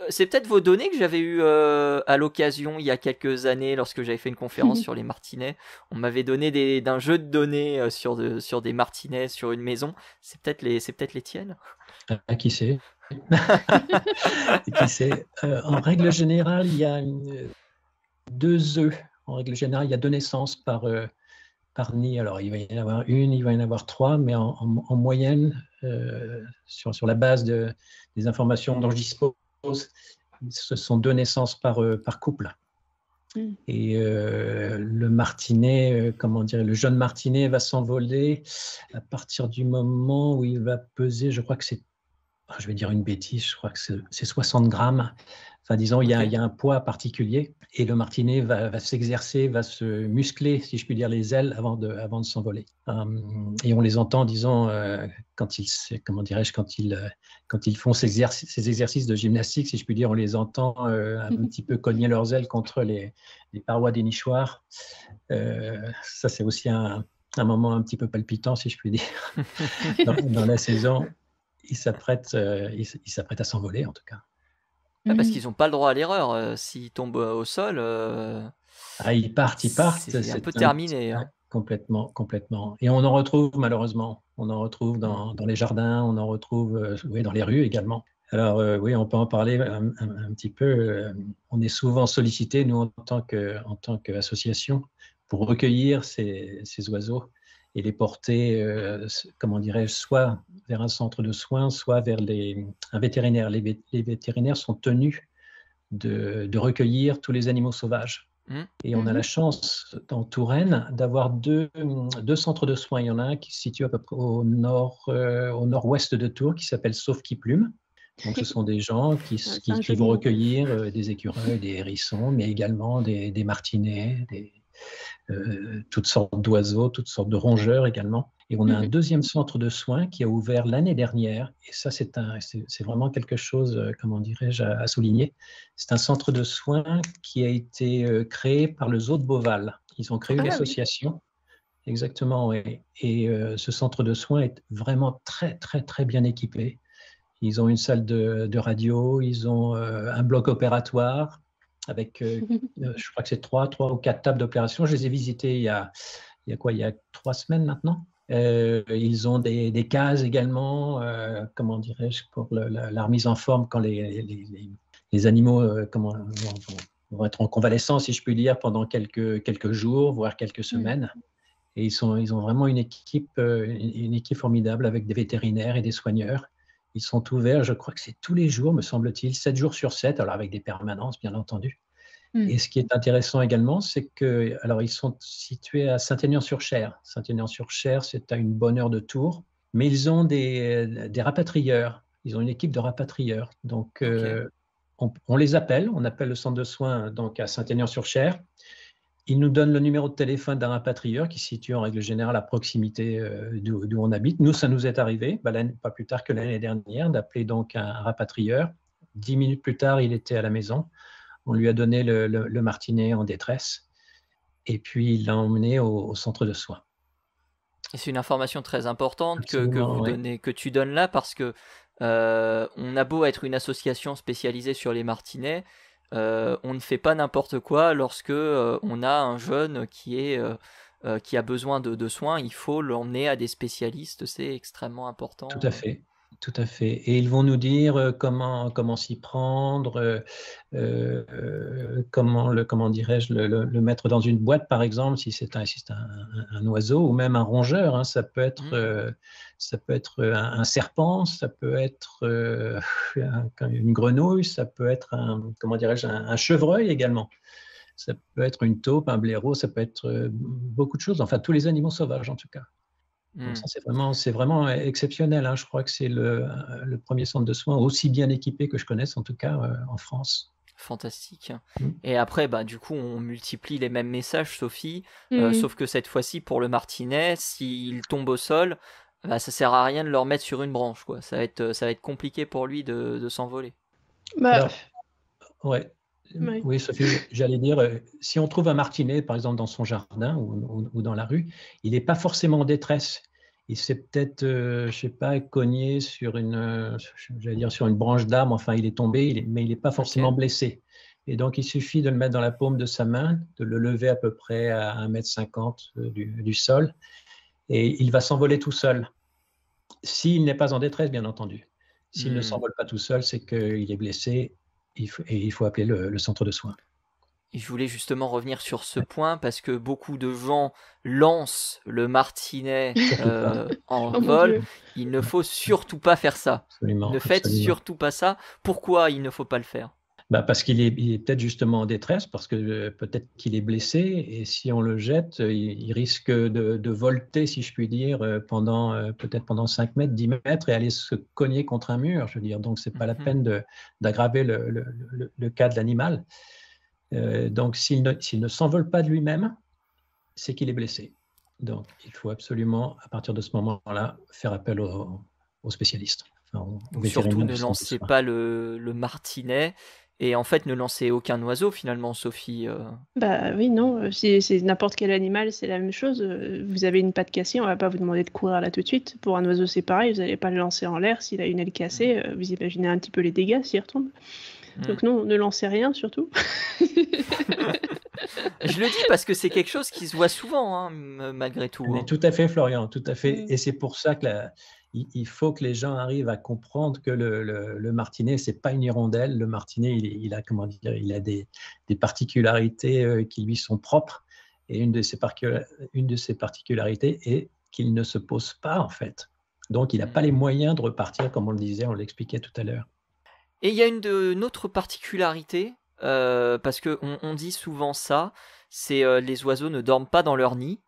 C'est peut-être vos données que j'avais eues à l'occasion il y a quelques années lorsque j'avais fait une conférence sur les martinets. On m'avait donné d'un jeu de données sur des martinets sur une maison. C'est peut-être les tiennes. Qui sait? Qui sait? En règle générale, il y a 2 œufs. En règle générale, il y a 2 naissances par nid. Alors, il va y en avoir une, il va y en avoir 3, mais en moyenne, sur la base des informations dont je dispose, ce sont 2 naissances par couple. Et le martinet, le jeune martinet va s'envoler à partir du moment où il va peser, je crois que je vais dire une bêtise, je crois que c'est 60 grammes. Enfin, disons, il y a un poids particulier et le martinet va s'exercer, va se muscler, si je puis dire, les ailes avant de s'envoler. Et on les entend, disons, quand ils font ces exercices de gymnastique, si je puis dire, on les entend un petit peu cogner leurs ailes contre les parois des nichoirs. Ça, c'est aussi un moment un petit peu palpitant, si je puis dire, dans la saison. Ils s'apprêtent à s'envoler, en tout cas. Parce qu'ils n'ont pas le droit à l'erreur. S'ils tombent au sol, ils partent. C'est un peu terminé. Complètement. Et on en retrouve, malheureusement. On en retrouve dans les jardins, on en retrouve dans les rues également. Alors oui, on peut en parler un petit peu. On est souvent sollicité, nous, en tant qu'association, pour recueillir ces oiseaux et les porter, soit vers un centre de soins, soit vers un vétérinaire. Les vétérinaires sont tenus de recueillir tous les animaux sauvages. Et on a la chance, dans Touraine, d'avoir deux centres de soins. Il y en a un qui se situe à peu près au nord-ouest de Tours, qui s'appelle Sauve-qui-Plume, Donc, ce sont des gens qui vont recueillir des écureuils, des hérissons, mais également des martinets, toutes sortes d'oiseaux, toutes sortes de rongeurs également. Et on a un deuxième centre de soins qui a ouvert l'année dernière. Et ça, c'est vraiment quelque chose, comment dirais-je, à souligner. C'est un centre de soins qui a été créé par le Zoo de Beauval. Ils ont créé une association. Oui. Exactement, oui. Et ce centre de soins est vraiment très, très, très bien équipé. Ils ont une salle de radio, ils ont un bloc opératoire avec, je crois que c'est 3 ou 4 tables d'opération. Je les ai visités il y a 3 semaines maintenant. Ils ont des cases également, comment dirais-je, pour la remise en forme quand les animaux vont être en convalescence, si je puis dire, pendant quelques jours, voire quelques semaines. Et ils ont vraiment une équipe formidable avec des vétérinaires et des soigneurs. Ils sont ouverts, je crois que c'est tous les jours, me semble-t-il, 7 jours sur 7, alors avec des permanences, bien entendu. Et ce qui est intéressant également, c'est que, alors ils sont situés à Saint-Aignan-sur-Cher. Saint-Aignan-sur-Cher, c'est à une bonne heure de Tours, mais ils ont des rapatrieurs. Ils ont une équipe de rapatrieurs. Donc, on les appelle, on appelle le centre de soins donc à Saint-Aignan-sur-Cher. Ils nous donnent le numéro de téléphone d'un rapatrieur qui se situe en règle générale à proximité d'où on habite. Nous, ça nous est arrivé, pas plus tard que l'année dernière, d'appeler donc un rapatrieur. 10 minutes plus tard, il était à la maison. On lui a donné le martinet en détresse et puis il l'a emmené au centre de soins. Et c'est une information très importante que tu donnes là, parce que on a beau être une association spécialisée sur les martinets, on ne fait pas n'importe quoi lorsque on a un jeune qui a besoin de soins. Il faut l'emmener à des spécialistes, c'est extrêmement important. Tout à fait. Tout à fait. Et ils vont nous dire comment s'y prendre, comment dirais-je, le mettre dans une boîte, par exemple, si c'est un oiseau ou même un rongeur. Hein, ça peut être un serpent, ça peut être une grenouille, ça peut être un chevreuil également. Ça peut être une taupe, un blaireau, ça peut être beaucoup de choses. Enfin, tous les animaux sauvages, en tout cas. Donc ça, c'est vraiment exceptionnel. Hein. Je crois que c'est le premier centre de soins aussi bien équipé que je connaisse, en tout cas en France. Fantastique. Et après, du coup, on multiplie les mêmes messages, Sophie, sauf que cette fois-ci, pour le martinet, s'il tombe au sol, ça sert à rien de le remettre sur une branche, quoi. Ça va être compliqué pour lui de s'envoler. Alors, oui, Sophie, j'allais dire, si on trouve un martinet, par exemple, dans son jardin ou dans la rue, il n'est pas forcément en détresse. Il s'est peut-être, je ne sais pas, cogné sur une branche d'arbre. Enfin, il est tombé, mais il n'est pas forcément blessé. Et donc, il suffit de le mettre dans la paume de sa main, de le lever à peu près à 1,50 m du sol, et il va s'envoler tout seul. S'il n'est pas en détresse, bien entendu. S'il ne s'envole pas tout seul, c'est qu'il est blessé. Et il faut appeler le centre de soins. Et je voulais justement revenir sur ce point, parce que beaucoup de gens lancent le martinet en vol. Il ne faut surtout pas faire ça. Ne faites surtout pas ça. Pourquoi il ne faut pas le faire ? Parce qu'il est peut-être justement en détresse, parce que peut-être qu'il est blessé, et si on le jette, il risque de volter, si je puis dire, peut-être pendant 5 mètres, 10 mètres, et aller se cogner contre un mur. Je veux dire, donc c'est pas la peine d'aggraver le cas de l'animal. Donc s'il ne s'envole pas de lui-même, c'est qu'il est blessé. Donc il faut absolument, à partir de ce moment-là, faire appel aux spécialistes. Surtout ne lancez pas le martinet. Et en fait, ne lancez aucun oiseau, finalement, Sophie. Oui, non. Si c'est n'importe quel animal, c'est la même chose. Vous avez une patte cassée, on ne va pas vous demander de courir là tout de suite. Pour un oiseau, c'est pareil. Vous n'allez pas le lancer en l'air. S'il a une aile cassée, vous imaginez un petit peu les dégâts s'il retombe. Donc non, ne lancez rien, surtout. Je le dis parce que c'est quelque chose qui se voit souvent, hein, malgré tout. Mais tout à fait, Florian, tout à fait. Et c'est pour ça que il faut que les gens arrivent à comprendre que le martinet, c'est pas une hirondelle. Le martinet, il a des particularités qui lui sont propres. Et une de ces particularités est qu'il ne se pose pas, en fait. Donc, il n'a pas les moyens de repartir, comme on le disait, on l'expliquait tout à l'heure. Et il y a une autre particularité, parce qu'on dit souvent ça, c'est les oiseaux ne dorment pas dans leur nid.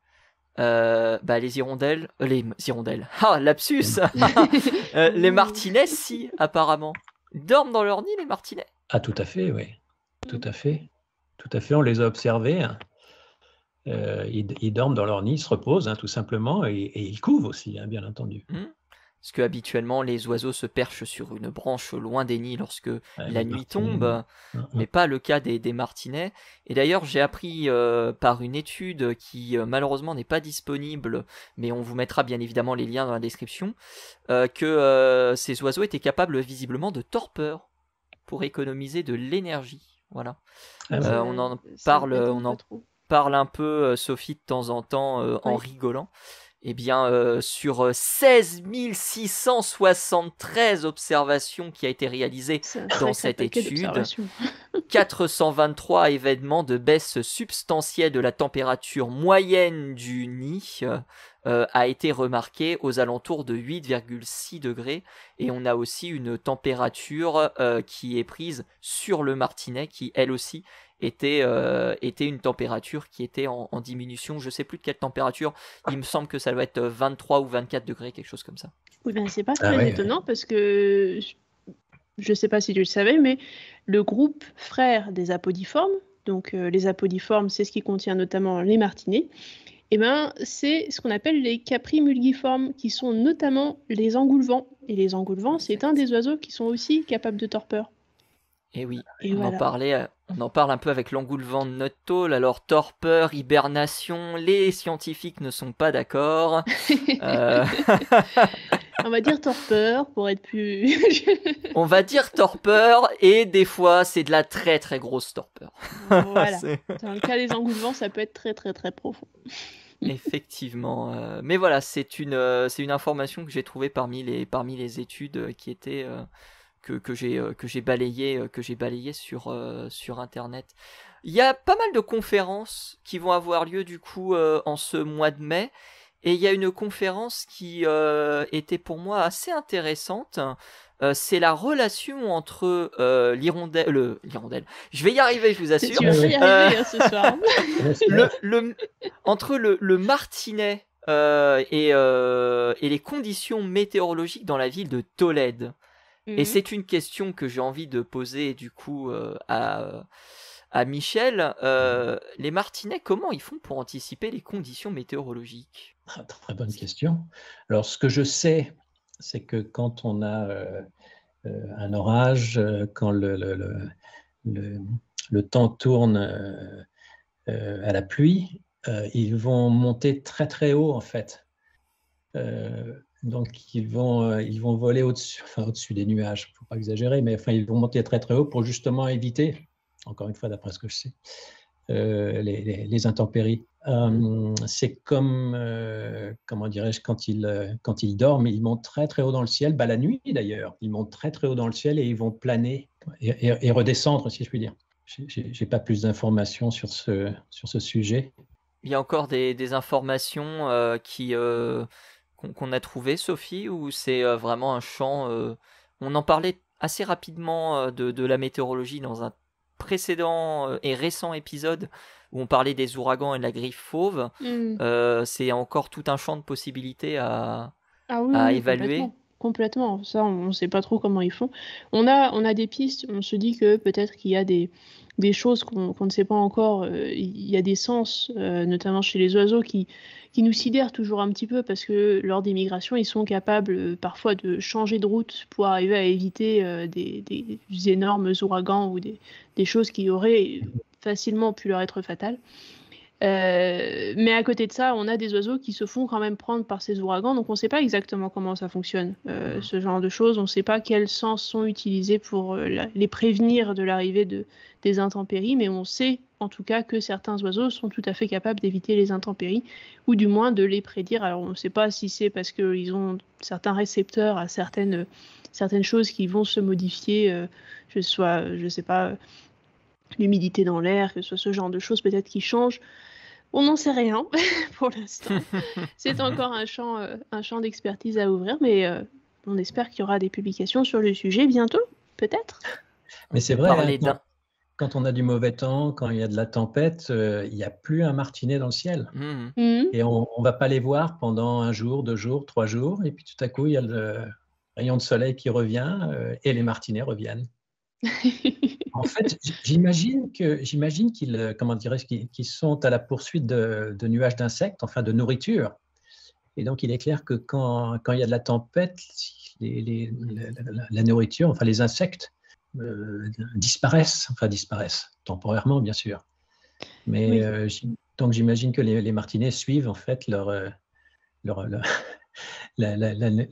Les hirondelles, lapsus. Les martinets, si, apparemment. dorment dans leur nid, les martinets? Ah, tout à fait, oui. Tout à fait. Tout à fait, on les a observés. Hein. Ils dorment dans leur nid, ils se reposent, tout simplement, et ils couvent aussi, bien entendu. Parce que habituellement, les oiseaux se perchent sur une branche loin des nids lorsque la nuit tombe, mais pas le cas des martinets. Et d'ailleurs, j'ai appris par une étude qui malheureusement n'est pas disponible, mais on vous mettra bien évidemment les liens dans la description, que ces oiseaux étaient capables visiblement de torpeur pour économiser de l'énergie. Voilà. On en parle un peu, Sophie, de temps en temps, en rigolant. Eh bien, sur 16 673 observations qui a été réalisées dans cette étude, 423 événements de baisse substantielle de la température moyenne du nid a été remarqué aux alentours de 8,6 degrés. Et on a aussi une température qui est prise sur le martinet qui, elle aussi, était une température qui était en diminution. Je ne sais plus de quelle température. Il me semble que ça doit être 23 ou 24 degrés, quelque chose comme ça. Oui, ben c'est pas très étonnant parce que je ne sais pas si tu le savais, mais le groupe frère des apodiformes, donc les apodiformes, c'est ce qui contient notamment les martinets, et ben, c'est ce qu'on appelle les caprimulgiformes, qui sont notamment les engoulevents. Et les engoulevents, c'est un des oiseaux qui sont aussi capables de torpeur. Et oui, on en parle un peu avec l'engoulevent de Nuttall. Alors, torpeur, hibernation, les scientifiques ne sont pas d'accord. On va dire torpeur pour être plus... On va dire torpeur, et des fois, c'est de la très très grosse torpeur. Voilà. Dans le cas des engoulevents, ça peut être très très très profond. Effectivement. Mais voilà, c'est une information que j'ai trouvée parmi les études qui étaient... que j'ai balayé sur internet. Il y a pas mal de conférences qui vont avoir lieu du coup en ce mois de mai, et il y a une conférence qui était pour moi assez intéressante. C'est la relation entre l'hirondelle. Je vais y arriver, je vous assure. Tu vas y arriver ce soir. Entre le martinet et les conditions météorologiques dans la ville de Tolède. Et c'est une question que j'ai envie de poser du coup à Michel. Les martinets, comment ils font pour anticiper les conditions météorologiques? Très bonne question. Alors, ce que je sais, c'est que quand on a un orage, quand le temps tourne à la pluie, ils vont monter très très haut en fait. Donc, ils vont voler au-dessus des nuages, il ne faut pas exagérer, mais ils vont monter très, très haut pour justement éviter, encore une fois, d'après ce que je sais, les intempéries. C'est comme, comment dirais-je, quand ils dorment, ils montent très, très haut dans le ciel, la nuit d'ailleurs, ils montent très, très haut dans le ciel et ils vont planer et redescendre, si je puis dire. Je n'ai pas plus d'informations sur ce sujet. Il y a encore des informations qu'on a trouvé, Sophie, ou c'est vraiment un champ on en parlait assez rapidement de la météorologie dans un précédent et récent épisode où on parlait des ouragans et de la griffe fauve. C'est encore tout un champ de possibilités à évaluer. Complètement. Ça, on ne sait pas trop comment ils font. On a des pistes. On se dit que peut-être qu'il y a des choses qu'on ne sait pas encore. Il y a des sens, notamment chez les oiseaux, qui nous sidèrent toujours un petit peu parce que lors des migrations, ils sont capables parfois de changer de route pour arriver à éviter des énormes ouragans ou des choses qui auraient facilement pu leur être fatales. Mais à côté de ça, on a des oiseaux qui se font quand même prendre par ces ouragans, donc on ne sait pas exactement comment ça fonctionne, ce genre de choses. On ne sait pas quels sens sont utilisés pour les prévenir de l'arrivée des intempéries, mais on sait en tout cas que certains oiseaux sont tout à fait capables d'éviter les intempéries, ou du moins de les prédire. Alors on ne sait pas si c'est parce qu'ils ont certains récepteurs à certaines choses qui vont se modifier, je sais pas, l'humidité dans l'air, que ce soit ce genre de choses peut-être qui changent. On n'en sait rien pour l'instant. C'est encore un champ d'expertise à ouvrir, mais on espère qu'il y aura des publications sur le sujet bientôt, peut-être. Mais c'est vrai, quand on a du mauvais temps, quand il y a de la tempête, il n'y a plus un martinet dans le ciel. Et on ne va pas les voir pendant 1 jour, 2 jours, 3 jours, et puis tout à coup, il y a rayon de soleil qui revient et les martinets reviennent. En fait, j'imagine qu'ils, comment dirais-je, qu'ils sont à la poursuite de nuages d'insectes, enfin de nourriture. Et donc, il est clair que quand il y a de la tempête, la nourriture, enfin les insectes, disparaissent temporairement, bien sûr. Mais oui. Donc, j'imagine que les martinets suivent en fait la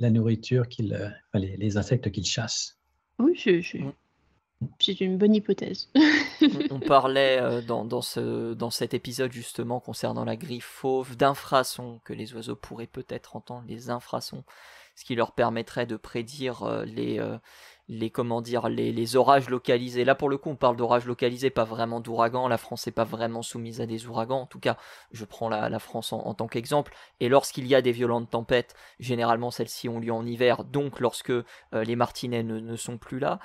nourriture, les insectes qu'ils chassent. Oui, c'est une bonne hypothèse. On parlait dans cet épisode justement concernant la griffe fauve d'infrasons que les oiseaux pourraient peut-être entendre, les infrasons, ce qui leur permettrait de prédire les orages localisés. Là pour le coup on parle d'orages localisés, pas vraiment d'ouragans. La France n'est pas vraiment soumise à des ouragans, en tout cas je prends la France en tant qu'exemple, et lorsqu'il y a des violentes tempêtes, généralement celles-ci ont lieu en hiver, donc lorsque les martinets ne sont plus là.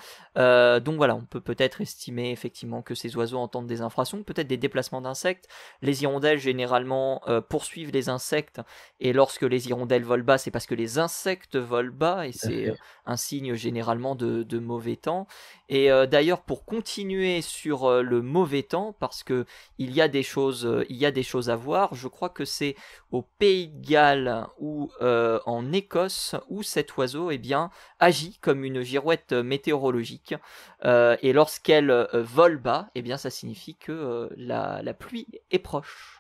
Donc voilà, on peut peut-être estimer effectivement que ces oiseaux entendent des infrasons, peut-être des déplacements d'insectes. Les hirondelles généralement poursuivent les insectes, et lorsque les hirondelles volent bas, c'est parce que les insectes volent bas, et c'est un signe généralement de mauvais temps. Et d'ailleurs, pour continuer sur le mauvais temps, parce que il y a des choses à voir, je crois que c'est au Pays de Galles ou en Écosse où cet oiseau agit comme une girouette météorologique, et lorsqu'elle vole bas, ça signifie que la pluie est proche.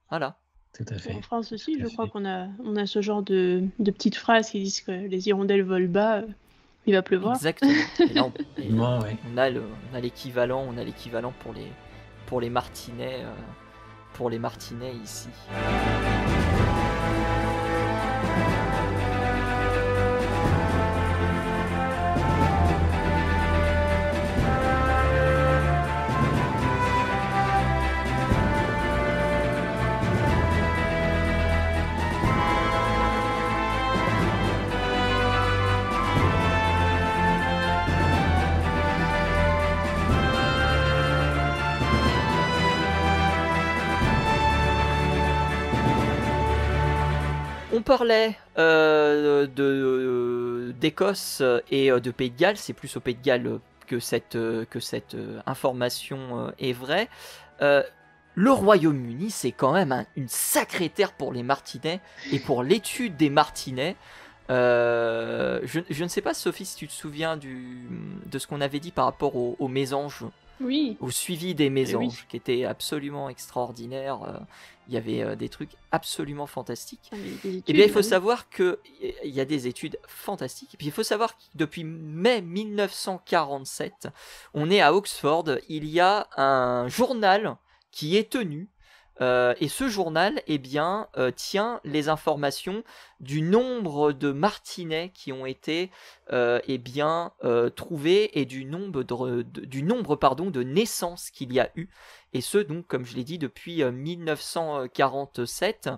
Voilà. Tout à fait. En France aussi, je crois qu'on a ce genre de petites phrases qui disent que les hirondelles volent bas, il va pleuvoir. Exactement. Et là, on a l'équivalent pour les martinets ici. On parlait d'Écosse et de Pays de Galles. C'est plus au Pays de Galles que cette information est vraie. Le Royaume-Uni, c'est quand même une sacrée terre pour les martinets et pour l'étude des martinets. Je ne sais pas, Sophie, si tu te souviens de ce qu'on avait dit par rapport aux mésanges. Oui. Au suivi des mésanges, qui était absolument extraordinaire. Il y avait des trucs absolument fantastiques. Et bien, il faut savoir qu'il y a des études fantastiques. Et puis, il faut savoir que depuis mai 1947, on est à Oxford. Il y a un journal qui est tenu. Et ce journal tient les informations du nombre de martinets qui ont été trouvés et du nombre de naissances qu'il y a eu. Et ce, donc, comme je l'ai dit, depuis 1947.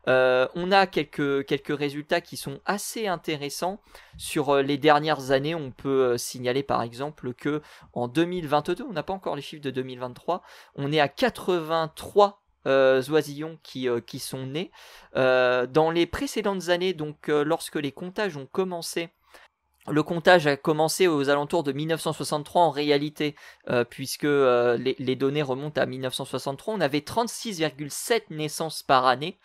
On a quelques résultats qui sont assez intéressants. Sur les dernières années, on peut signaler par exemple que en 2022, on n'a pas encore les chiffres de 2023, on est à 83 oisillons qui sont nés. Dans les précédentes années, donc lorsque les comptages ont commencé, le comptage a commencé aux alentours de 1963 en réalité, puisque les données remontent à 1963, on avait 36,7 naissances par année.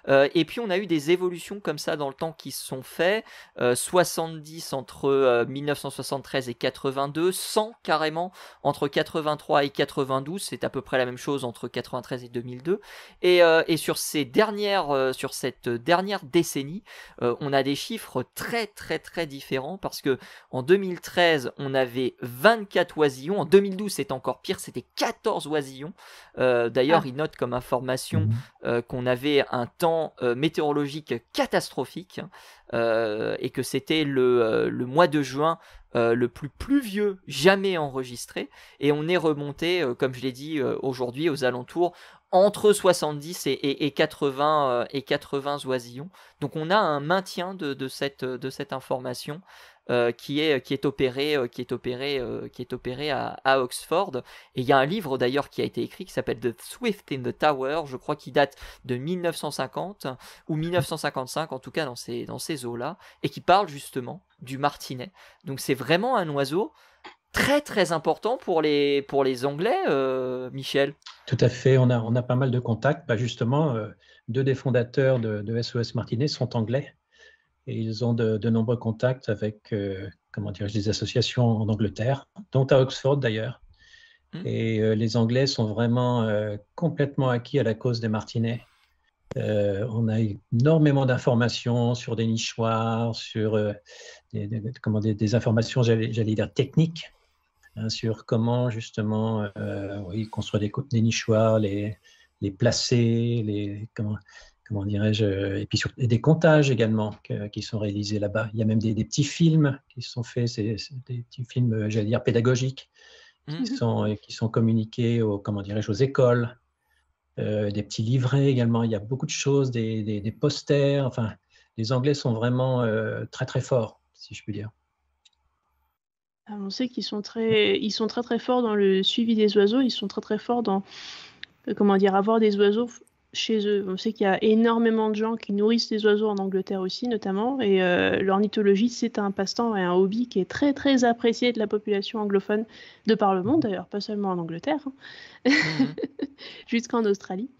Et puis on a eu des évolutions comme ça dans le temps qui se sont faits, 70 entre 1973 et 82, 100 carrément entre 83 et 92, c'est à peu près la même chose entre 93 et 2002, et sur cette dernière décennie, on a des chiffres très très très différents, parce que en 2013 on avait 24 oisillons, en 2012 c'était encore pire, c'était 14 oisillons. D'ailleurs il note comme information qu'on avait un temps météorologique catastrophique, et que c'était le mois de juin le plus pluvieux jamais enregistré, et on est remonté, comme je l'ai dit, aujourd'hui aux alentours entre 70 et 80 oisillons. Donc on a un maintien de cette information. qui est opéré à Oxford. Et il y a un livre d'ailleurs qui a été écrit qui s'appelle The Swift in the Tower, je crois qu'il date de 1950 ou 1955, en tout cas dans ces eaux-là, et qui parle justement du martinet. Donc c'est vraiment un oiseau très très important pour les Anglais, Michel. Tout à fait, on a pas mal de contacts. Justement, 2 des fondateurs de SOS Martinet sont anglais et ils ont de nombreux contacts avec des associations en Angleterre, dont à Oxford d'ailleurs. Et les Anglais sont vraiment complètement acquis à la cause des martinets. On a énormément d'informations sur des nichoirs, sur des informations, j'allais dire, techniques, sur comment justement construire des nichoirs, les placer, comment dirais-je, et puis des comptages également qui sont réalisés là-bas. Il y a même des petits films qui sont faits, c'est des petits films, j'allais dire, pédagogiques, qui sont communiqués aux écoles. Des petits livrets également, il y a beaucoup de choses, des posters, enfin, les Anglais sont vraiment très très forts, si je puis dire. On sait qu'ils sont très très forts dans le suivi des oiseaux, ils sont très très forts dans avoir des oiseaux chez eux. On sait qu'il y a énormément de gens qui nourrissent des oiseaux en Angleterre aussi notamment, et l'ornithologie c'est un passe-temps et un hobby qui est très très apprécié de la population anglophone de par le monde d'ailleurs, pas seulement en Angleterre, jusqu'en Australie.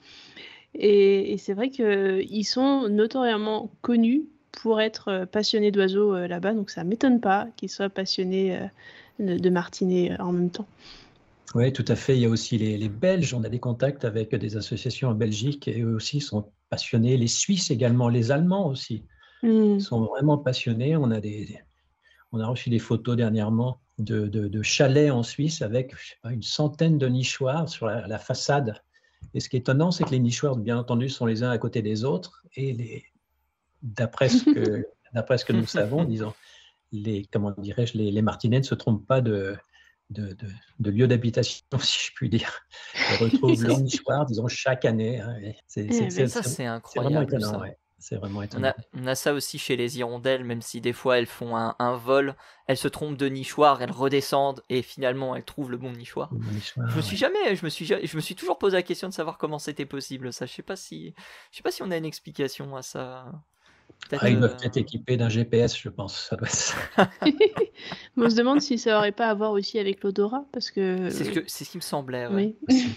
Et c'est vrai qu'ils sont notoriamente connus pour être passionnés d'oiseaux là-bas, donc ça ne m'étonne pas qu'ils soient passionnés de martinets en même temps. Oui, tout à fait. Il y a aussi les Belges. On a des contacts avec des associations en Belgique et eux aussi sont passionnés. Les Suisses également, les Allemands aussi sont vraiment passionnés. On a reçu des photos dernièrement de chalets en Suisse avec une centaine de nichoirs sur la façade. Et ce qui est étonnant, c'est que les nichoirs, bien entendu, sont les uns à côté des autres. Et d'après ce que nous savons, disons, les martinets ne se trompent pas de lieu d'habitation, si je puis dire. Ils retrouvent leur nichoir, disons, chaque année. C'est incroyable. C'est vraiment étonnant. Ouais. C'est vraiment étonnant. On a ça aussi chez les hirondelles, même si des fois elles font un vol, elles se trompent de nichoir, elles redescendent et finalement elles trouvent le bon nichoir. Je me suis toujours posé la question de savoir comment c'était possible. Ça, je sais pas si on a une explication à ça. Ils doivent être équipés d'un GPS, je pense. Ça doit être... On se demande si ça n'aurait pas à voir aussi avec l'odorat, parce que... C'est ce qui me semblait, ouais. Oui.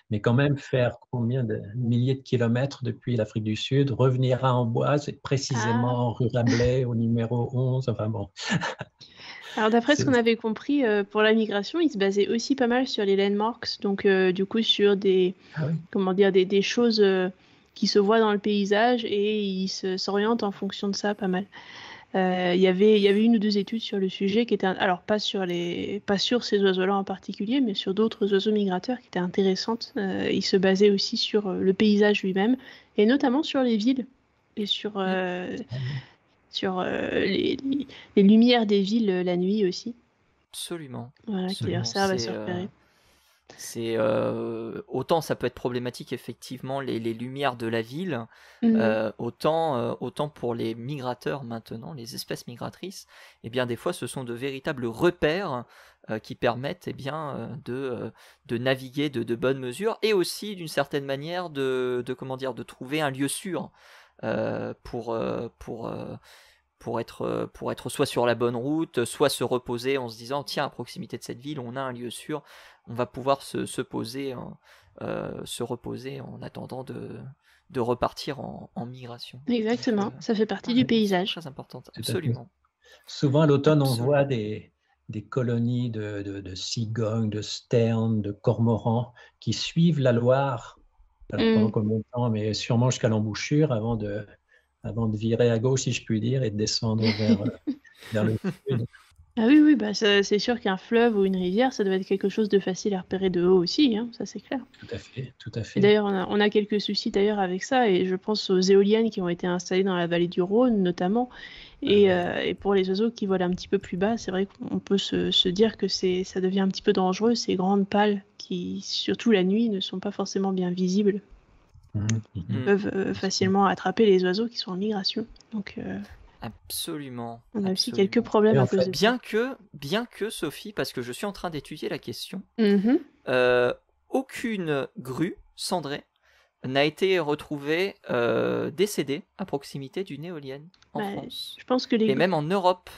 Mais quand même, faire combien de milliers de kilomètres depuis l'Afrique du Sud, revenir à Amboise, et précisément rue Rabelais, au numéro 11, enfin bon. Alors d'après ce qu'on avait compris, pour la migration, ils se basaient aussi pas mal sur les landmarks, donc du coup sur des choses qui se voient dans le paysage, et ils s'orientent en fonction de ça pas mal. Il y avait 1 ou 2 études sur le sujet qui étaient, alors pas sur ces oiseaux-là en particulier, mais sur d'autres oiseaux migrateurs qui étaient intéressantes. Ils se basaient aussi sur le paysage lui-même, et notamment sur les villes et sur les lumières des villes la nuit aussi. Absolument. Voilà, qui leur servent à se repérer. Autant ça peut être problématique effectivement les lumières de la ville, autant pour les migrateurs maintenant, les espèces migratrices, eh bien des fois ce sont de véritables repères qui permettent de naviguer de bonnes mesures, et aussi d'une certaine manière de trouver un lieu sûr pour être soit sur la bonne route, soit se reposer en se disant tiens, à proximité de cette ville on a un lieu sûr, on va pouvoir se reposer en attendant de repartir en migration. Exactement, ça fait partie du paysage. Très importante, absolument. Souvent à l'automne, on voit des colonies de cigognes, de sternes, de cormorans qui suivent la Loire, pendant combien de temps, mais sûrement jusqu'à l'embouchure avant de virer à gauche, si je puis dire, et de descendre vers le sud. Ah oui, c'est sûr qu'un fleuve ou une rivière, ça doit être quelque chose de facile à repérer de haut aussi, ça c'est clair. Tout à fait. Et d'ailleurs, on a quelques soucis d'ailleurs avec ça, et je pense aux éoliennes qui ont été installées dans la vallée du Rhône notamment, et pour les oiseaux qui volent un petit peu plus bas, c'est vrai qu'on peut se dire que ça devient un petit peu dangereux, ces grandes pales qui, surtout la nuit, ne sont pas forcément bien visibles. Peuvent facilement attraper les oiseaux qui sont en migration. Donc Absolument. On a aussi quelques problèmes à cause de ça. Bien que, Sophie, parce que je suis en train d'étudier la question, aucune grue cendrée n'a été retrouvée décédée à proximité d'une éolienne en France. Je pense que et même en Europe.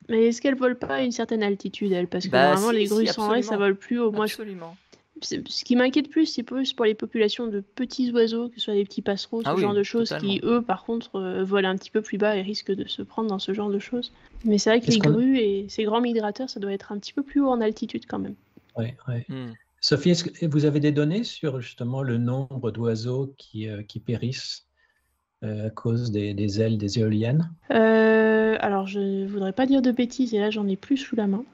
Mais est-ce qu'elles volent pas à une certaine altitude, elles? Parce que normalement, les grues cendrées, ça vole plus haut. Absolument. Ce qui m'inquiète plus, c'est plus pour les populations de petits oiseaux, que ce soit des petits passereaux, ce genre de choses, qui, eux, par contre, volent un petit peu plus bas et risquent de se prendre dans ce genre de choses. Mais c'est vrai que les grues et ces grands migrateurs, ça doit être un petit peu plus haut en altitude quand même. Oui. Sophie, est-ce que vous avez des données sur justement le nombre d'oiseaux qui périssent à cause des ailes des éoliennes? Alors, je ne voudrais pas dire de bêtises, et là, j'en ai plus sous la main.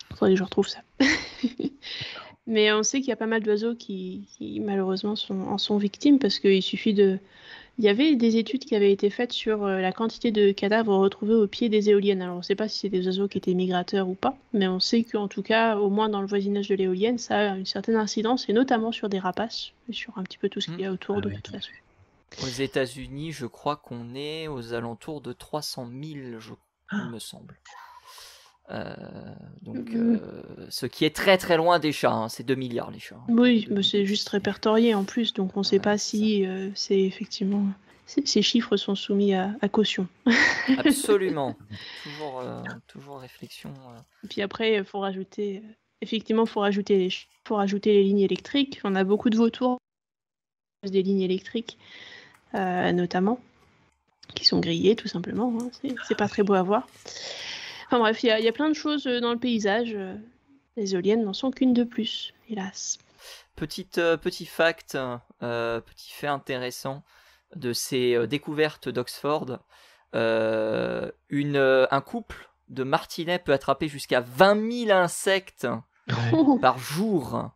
Il faudrait que je retrouve ça. Mais on sait qu'il y a pas mal d'oiseaux qui malheureusement en sont victimes, parce qu'il suffit de... Il y avait des études qui avaient été faites sur la quantité de cadavres retrouvés au pied des éoliennes. Alors on ne sait pas si c'est des oiseaux qui étaient migrateurs ou pas, mais on sait qu'en tout cas, au moins dans le voisinage de l'éolienne, ça a une certaine incidence, et notamment sur des rapaces, et sur un petit peu tout ce qu'il y a autour de toute façon. Aux États-Unis, je crois qu'on est aux alentours de 300 000, il me semble. Ce qui est très très loin des chats, c'est 2 milliards les chats. Oui, mais c'est juste répertorié en plus, donc on ne sait pas si c'est effectivement... Ces chiffres sont soumis à caution. Absolument. Toujours réflexion. Et puis après, il faut rajouter... Effectivement, il faut rajouter les lignes électriques. On a beaucoup de vautours des lignes électriques, notamment, qui sont grillées tout simplement. C'est pas très beau à voir. Enfin bref, il y a plein de choses dans le paysage. Les éoliennes n'en sont qu'une de plus, hélas. Petit fact, petit fait intéressant de ces découvertes d'Oxford. Un couple de martinets peut attraper jusqu'à 20 000 insectes par jour.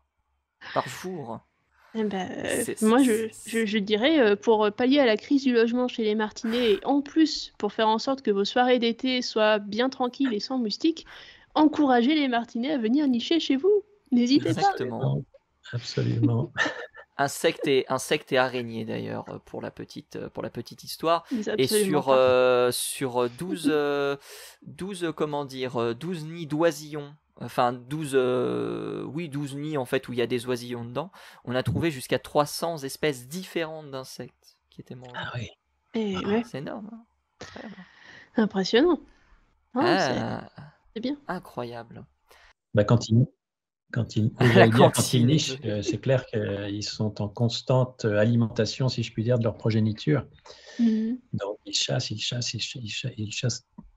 Moi, je dirais, pour pallier à la crise du logement chez les martinets, et en plus, pour faire en sorte que vos soirées d'été soient bien tranquilles et sans moustiques, encouragez les martinets à venir nicher chez vous. N'hésitez pas. Absolument. Insectes et araignées d'ailleurs, pour la petite histoire. Et sur 12 nids d'oisillons, enfin 12 nids en fait où il y a des oisillons dedans, on a trouvé jusqu'à 300 espèces différentes d'insectes qui étaient mangés. Ah oui. C'est énorme. Impressionnant. C'est bien. Incroyable. Quand ils nichent, c'est clair qu'ils sont en constante alimentation, si je puis dire, de leur progéniture. Donc ils chassent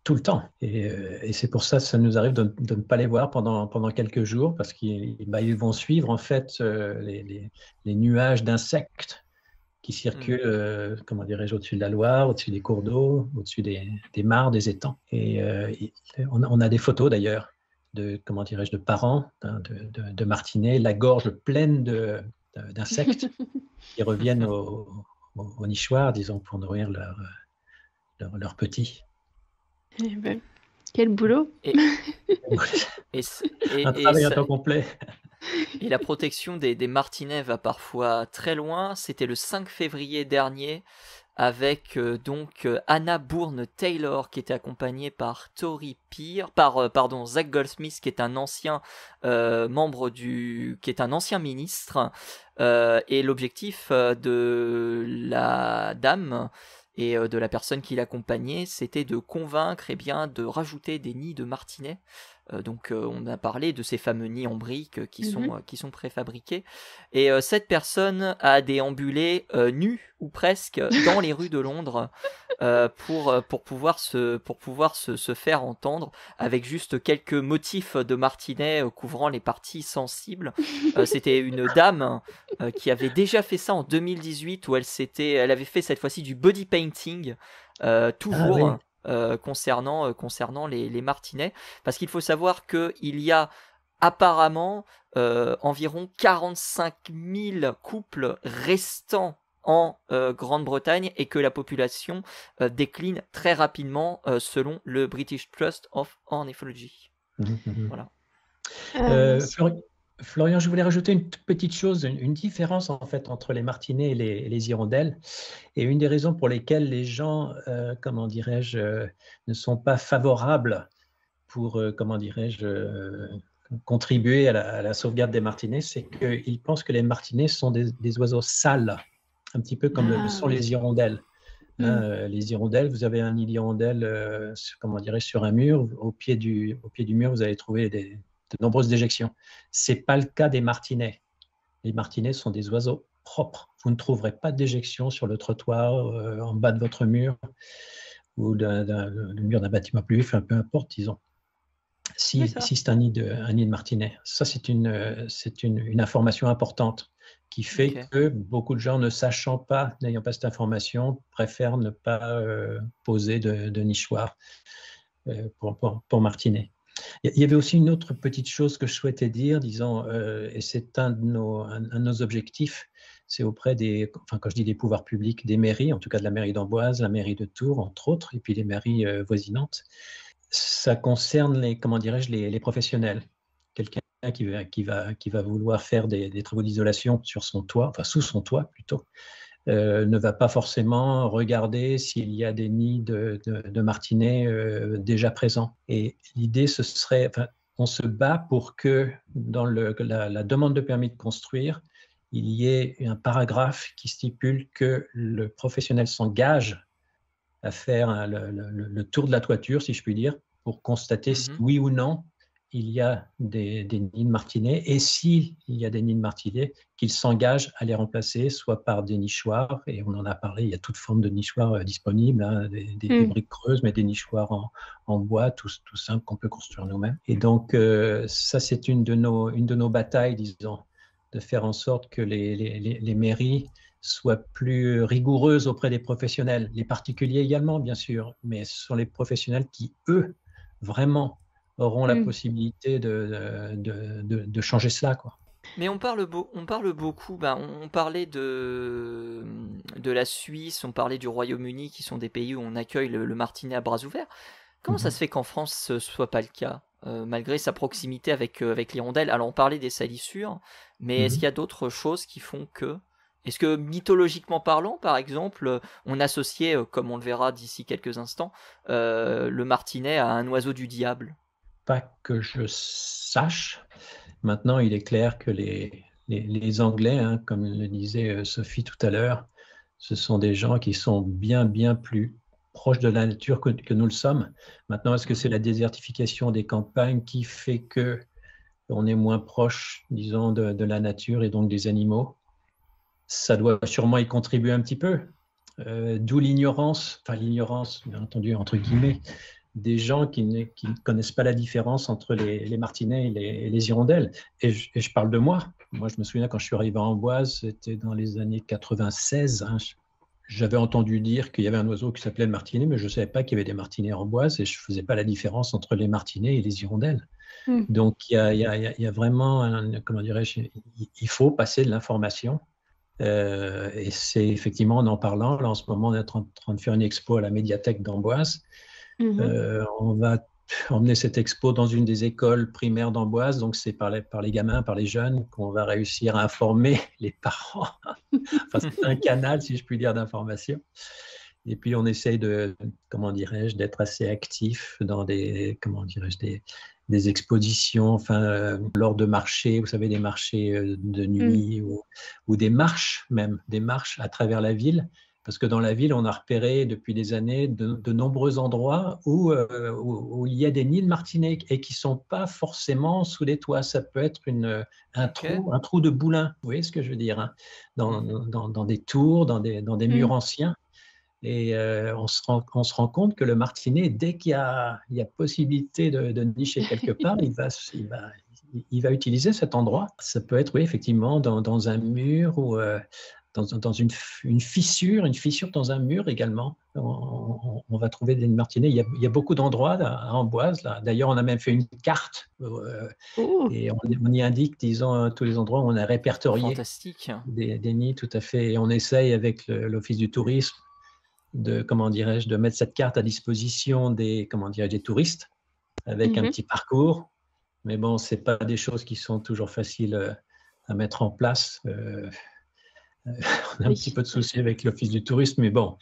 tout le temps. Et c'est pour ça que ça nous arrive de ne pas les voir pendant quelques jours, parce qu'ils vont suivre en fait les nuages d'insectes qui circulent, comment dirais-je, au-dessus de la Loire, au-dessus des cours d'eau, au-dessus des mares, des étangs. Et on a des photos d'ailleurs de parents de martinets, la gorge pleine d'insectes qui reviennent au nichoir, disons, pour nourrir leurs petits. Quel boulot! Un travail à temps complet. Et la protection des martinets va parfois très loin. C'était le 5 février dernier, avec Anna Bourne-Taylor qui était accompagnée par Zach Goldsmith qui est un ancien qui est un ancien ministre, et l'objectif de la dame et de la personne qui l'accompagnait, c'était de convaincre de rajouter des nids de martinets. On a parlé de ces fameux nids en briques qui sont préfabriqués. Et cette personne a déambulé nue ou presque dans les rues de Londres pour pouvoir se faire entendre, avec juste quelques motifs de martinets couvrant les parties sensibles. C'était une dame qui avait déjà fait ça en 2018, où elle avait fait cette fois-ci du body painting, toujours. Concernant les martinets, parce qu'il faut savoir qu'il y a apparemment environ 45 000 couples restants en Grande-Bretagne, et que la population décline très rapidement selon le British Trust of Ornithology. Mmh. Voilà. Florian, je voulais rajouter une toute petite chose, une différence en fait entre les martinets et les hirondelles. Et une des raisons pour lesquelles les gens, comment dirais-je, ne sont pas favorables pour, comment dirais-je, contribuer à la sauvegarde des martinets, c'est qu'ils pensent que les martinets sont des oiseaux sales, un petit peu comme le sont les hirondelles. Les hirondelles, vous avez un nid d'hirondelle, comment dirais-je, sur un mur. Au pied du mur, vous allez trouver de nombreuses déjections. Ce n'est pas le cas des martinets. Les martinets sont des oiseaux propres. Vous ne trouverez pas de déjections sur le trottoir, en bas de votre mur ou le mur d'un bâtiment public, enfin, peu importe, disons. Si c'est un nid de martinet. Ça, c'est une information importante qui fait que beaucoup de gens, ne sachant pas, n'ayant pas cette information, préfèrent ne pas poser de nichoir pour martinet. Il y avait aussi une autre petite chose que je souhaitais dire, disons, et c'est un de nos objectifs, c'est auprès quand je dis des pouvoirs publics, des mairies, en tout cas de la mairie d'Amboise, la mairie de Tours, entre autres, et puis les mairies voisinantes. Ça concerne les professionnels. Quelqu'un qui va vouloir faire des travaux d'isolation sur son toit, enfin sous son toit plutôt, ne va pas forcément regarder s'il y a des nids de martinets déjà présents. Et l'idée, ce serait, on se bat pour que dans la demande de permis de construire, il y ait un paragraphe qui stipule que le professionnel s'engage à faire le tour de la toiture, si je puis dire, pour constater si oui ou non il y a des nids de martinets, et s'il y a des nids de martinets, qu'il s'engage à les remplacer, soit par des nichoirs, et on en a parlé, il y a toute forme de nichoirs disponibles, hein, des briques creuses, mais des nichoirs en bois, tout simple, qu'on peut construire nous-mêmes. Et donc, ça, c'est une de nos batailles, disons, de faire en sorte que les mairies soient plus rigoureuses auprès des professionnels, les particuliers également, bien sûr, mais ce sont les professionnels qui, eux, vraiment auront la possibilité de changer cela, quoi. Mais on parle beaucoup, on parlait de la Suisse, on parlait du Royaume-Uni, qui sont des pays où on accueille le martinet à bras ouverts. Comment ça se fait qu'en France, ce ne soit pas le cas, malgré sa proximité avec l'hirondelle? Alors on parlait des salissures, mais est-ce qu'il y a d'autres choses qui font que... Est-ce que mythologiquement parlant, par exemple, on associait, comme on le verra d'ici quelques instants, le martinet à un oiseau du diable? Pas que je sache. Maintenant, il est clair que les Anglais, hein, comme le disait Sophie tout à l'heure, ce sont des gens qui sont bien, bien plus proches de la nature que nous le sommes. Maintenant, est-ce que c'est la désertification des campagnes qui fait qu'on est moins proche, disons, de la nature et donc des animaux? Ça doit sûrement y contribuer un petit peu. D'où l'ignorance, bien entendu, entre guillemets, des gens qui ne connaissent pas la différence entre les martinets et les hirondelles. Et je parle de moi. Moi, je me souviens quand je suis arrivé à Amboise, c'était dans les années 96. Hein, j'avais entendu dire qu'il y avait un oiseau qui s'appelait le martinet, mais je ne savais pas qu'il y avait des martinets à Amboise et je ne faisais pas la différence entre les martinets et les hirondelles. Donc, il y a vraiment, comment dirais-je, il faut passer de l'information. Et c'est effectivement en parlant, là en ce moment on est en train de faire une expo à la médiathèque d'Amboise. On va emmener cette expo dans une des écoles primaires d'Amboise, donc c'est par les gamins, par les jeunes qu'on va réussir à informer les parents. Enfin, c'est un canal, si je puis dire, d'information. Et puis on essaye d'être assez actif dans des expositions, lors de marchés, vous savez, des marchés de nuit ou des marches même, des marches à travers la ville. Parce que dans la ville, on a repéré depuis des années de nombreux endroits où il y a des nids de martinets et qui ne sont pas forcément sous les toits. Ça peut être un trou de boulin, vous voyez ce que je veux dire, hein, dans des tours, dans des murs anciens. Et on se rend compte que le martinet, dès qu'il y a possibilité de nicher quelque part, il va utiliser cet endroit. Ça peut être, oui, effectivement, dans un mur ou dans une fissure dans un mur également. On va trouver des martinets. Il y a beaucoup d'endroits à Amboise. D'ailleurs, on a même fait une carte et on y indique, disons, tous les endroits où on a répertorié des nids, tout à fait. Et on essaye avec l'Office du tourisme de mettre cette carte à disposition des touristes avec un petit parcours Mais bon, ce n'est pas des choses qui sont toujours faciles à mettre en place. On a un petit peu de soucis avec l'Office du tourisme, mais bon,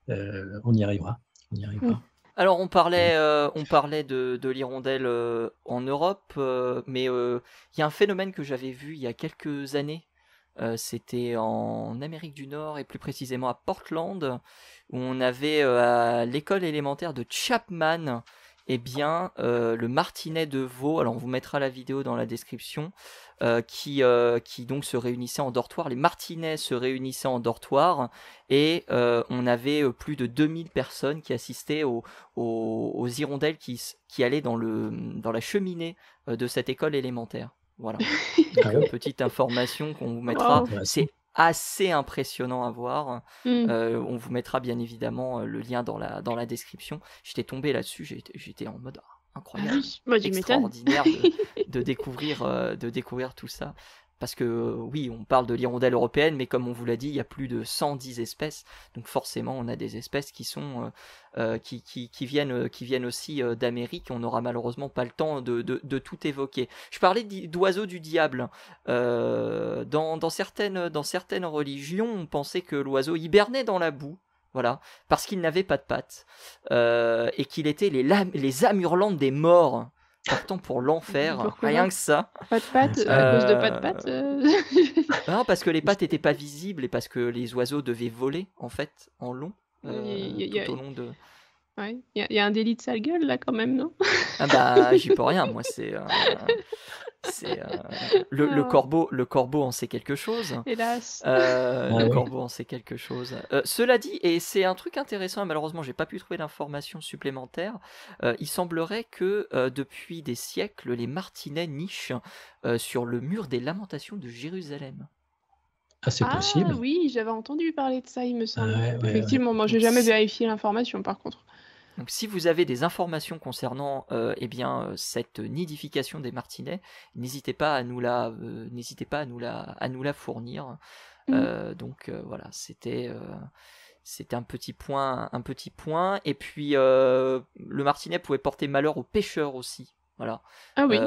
on y arrivera. Alors on parlait de l'hirondelle en Europe, mais il y a un phénomène que j'avais vu il y a quelques années. C'était en Amérique du Nord et plus précisément à Portland, où on avait à l'école élémentaire de Chapman, le martinet de veau. Alors on vous mettra la vidéo dans la description, qui donc se réunissait en dortoir. Les martinets se réunissaient en dortoir et on avait plus de 2000 personnes qui assistaient aux hirondelles qui allaient dans la cheminée de cette école élémentaire. Voilà. Donc, petite information qu'on vous mettra. Wow. C'est assez impressionnant à voir. On vous mettra bien évidemment le lien dans la description. J'étais tombé là-dessus, j'étais en mode incroyable, extraordinaire de découvrir tout ça. Parce que oui, on parle de l'hirondelle européenne, mais comme on vous l'a dit, il y a plus de 110 espèces. Donc forcément, on a des espèces qui sont qui viennent aussi d'Amérique. On n'aura malheureusement pas le temps de tout évoquer. Je parlais d'oiseaux du diable. Dans certaines religions, on pensait que l'oiseau hibernait dans la boue. Voilà, parce qu'il n'avait pas de pattes et qu'il était les âmes hurlantes des morts. Partant pour l'enfer, rien que ça. Pas de pattes, à cause de pas de pattes Non, parce que les pattes n'étaient pas visibles et parce que les oiseaux devaient voler, en fait, en long, tout au long de... Ouais, il y a un délit de sale gueule, là, quand même, non? Ah bah, j'y peux rien, moi, le corbeau en sait quelque chose. Hélas. Corbeau en sait quelque chose. Cela dit, et c'est un truc intéressant, malheureusement j'ai pas pu trouver d'informations supplémentaires, il semblerait que depuis des siècles, les martinets nichent sur le mur des lamentations de Jérusalem. Ah, c'est possible. Ah oui, j'avais entendu parler de ça, il me semble. Effectivement, moi j'ai jamais vérifié l'information par contre. Donc si vous avez des informations concernant cette nidification des martinets, n'hésitez pas à nous la fournir. Voilà, c'était un petit point. Et puis le martinet pouvait porter malheur aux pêcheurs aussi. Voilà. Ah oui.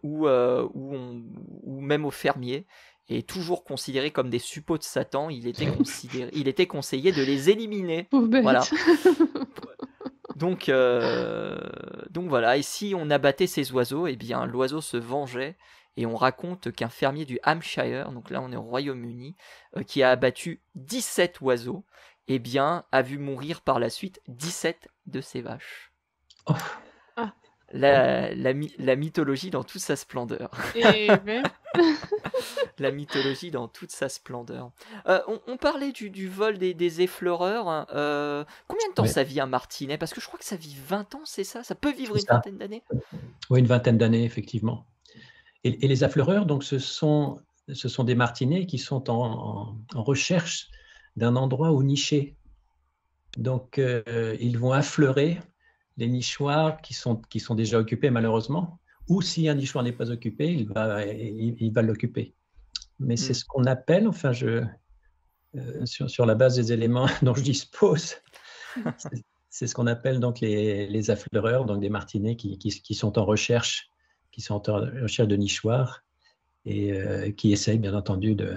Ou même aux fermiers. Et toujours considérés comme des suppôts de Satan, il était conseillé de les éliminer. Pauvre bête. Voilà. Donc voilà, et si on abattait ces oiseaux, eh bien l'oiseau se vengeait, et on raconte qu'un fermier du Hampshire, donc là on est au Royaume-Uni, qui a abattu 17 oiseaux, eh bien a vu mourir par la suite 17 de ses vaches. Oh. La mythologie dans toute sa splendeur. La mythologie dans toute sa splendeur. On parlait du vol des effleureurs. Combien de temps ça vit un martinet? Parce que je crois que ça vit 20 ans, c'est ça? Ça peut vivre une vingtaine d'années? Oui, une vingtaine d'années, effectivement. Et les affleureurs, donc, ce sont des martinets qui sont en recherche d'un endroit où nicher. Donc, ils vont affleurer les nichoirs qui sont déjà occupés, malheureusement, ou si un nichoir n'est pas occupé, il va l'occuper. Mais c'est ce qu'on appelle, enfin, sur la base des éléments dont je dispose, c'est ce qu'on appelle donc les affleureurs, donc des martinets qui sont en recherche, de nichoirs et qui essayent, bien entendu, de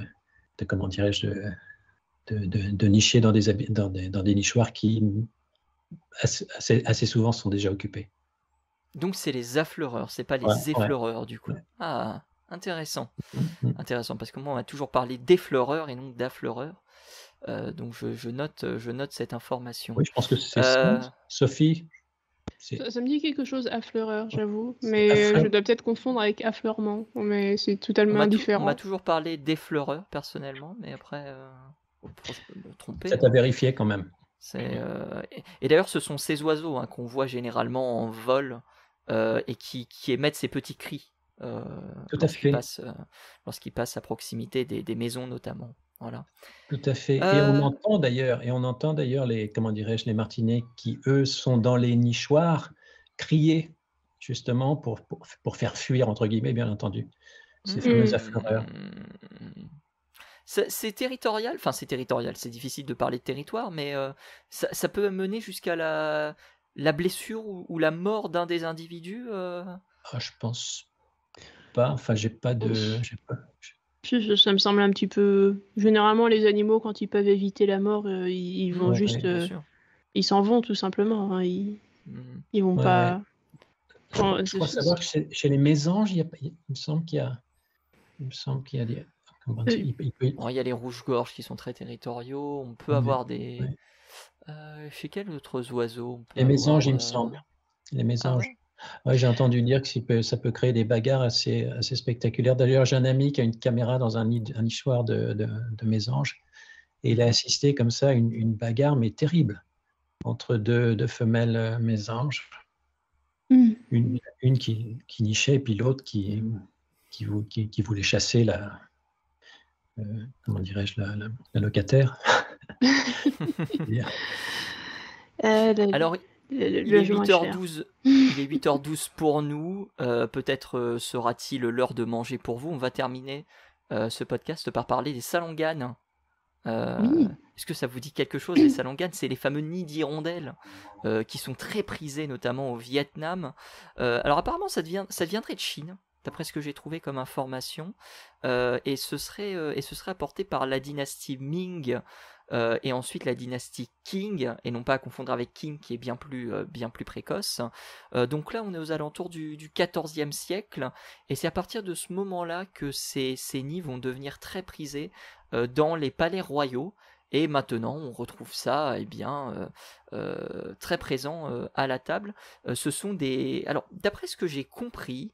comment dirais-je, de nicher dans des nichoirs qui assez souvent sont déjà occupés. Donc c'est les affleureurs, c'est pas les effleureurs du coup. Ouais. Ah, intéressant. Intéressant, parce que moi on m'a toujours parlé d'effleureurs et non d'affleureurs. Donc je note cette information. Oui, je pense que c'est ça. Sophie. Ça me dit quelque chose, affleureur, j'avoue. Mais je dois peut-être confondre avec affleurement. Mais c'est totalement différent. On m'a toujours parlé d'effleureurs personnellement, mais après, je peux me tromper. Ça t'a vérifié quand même. Et d'ailleurs, ce sont ces oiseaux qu'on voit généralement en vol et qui émettent ces petits cris lorsqu'ils passent à proximité des maisons notamment. Voilà. Tout à fait. Et on entend d'ailleurs les martinets qui eux sont dans les nichoirs crier justement pour faire fuir entre guillemets, bien entendu, ces fameux affleureurs. C'est territorial, c'est difficile de parler de territoire, mais ça peut mener jusqu'à la blessure ou la mort d'un des individus Je pense pas. Enfin, j'ai pas de. Ça me semble un petit peu. Généralement, les animaux, quand ils peuvent éviter la mort, ils vont juste. Ils s'en vont tout simplement. Hein. Ils vont pas. Ouais. Je crois savoir que chez les mésanges, il me semble qu'il y a. Des. Il y a les rouges-gorges qui sont très territoriaux. On peut avoir des. Chez quels autres oiseaux les mésanges, il me semble. Les mésanges. J'ai entendu dire que ça peut créer des bagarres assez spectaculaires. D'ailleurs, j'ai un ami qui a une caméra dans un nichoir de mésanges et il a assisté comme ça à une bagarre, mais terrible, entre deux femelles mésanges. Une qui nichait et puis l'autre qui voulait chasser comment dirais-je, la locataire. Alors, il est 8h12, il est 8h12 pour nous. Peut-être sera-t-il l'heure de manger pour vous. On va terminer ce podcast par parler des salanganes. Est-ce que ça vous dit quelque chose? Les salanganes, c'est les fameux nids d'hirondelles qui sont très prisés, notamment au Vietnam. Alors apparemment, ça viendrait de Chine, d'après ce que j'ai trouvé comme information, et ce serait apporté par la dynastie Ming. Et ensuite la dynastie Qing, et non pas à confondre avec Qing qui est bien plus précoce. Donc là on est aux alentours du XIVe siècle, et c'est à partir de ce moment-là que ces nids vont devenir très prisés dans les palais royaux, et maintenant on retrouve ça très présent à la table. Ce sont des... Alors d'après ce que j'ai compris,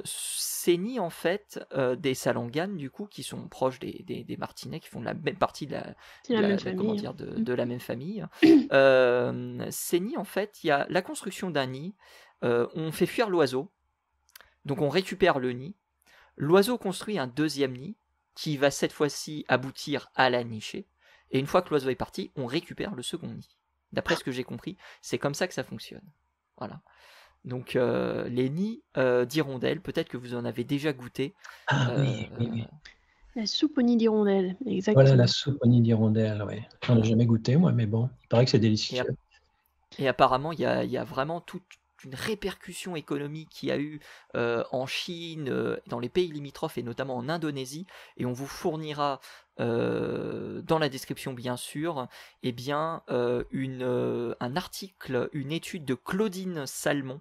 ces nids en fait des salanganes du coup qui sont proches des martinets, qui font la même partie de la même famille. Ces nids en fait, il y a la construction d'un nid, on fait fuir l'oiseau, donc on récupère le nid, l'oiseau construit un deuxième nid qui va cette fois-ci aboutir à la nicher, et une fois que l'oiseau est parti, on récupère le second nid. D'après ce que j'ai compris, c'est comme ça que ça fonctionne. Voilà. Donc les nids d'hirondelles, peut-être que vous en avez déjà goûté. Oui. La soupe au nid d'hirondelles, exactement. Voilà, la soupe au nid d'hirondelles, oui. J'en ai jamais goûté, moi, mais bon, il paraît que c'est délicieux. Et apparemment, il y a vraiment toute une répercussion économique qu'il y a eu en Chine, dans les pays limitrophes et notamment en Indonésie, et on vous fournira dans la description bien sûr un article, une étude de Claudine Salmon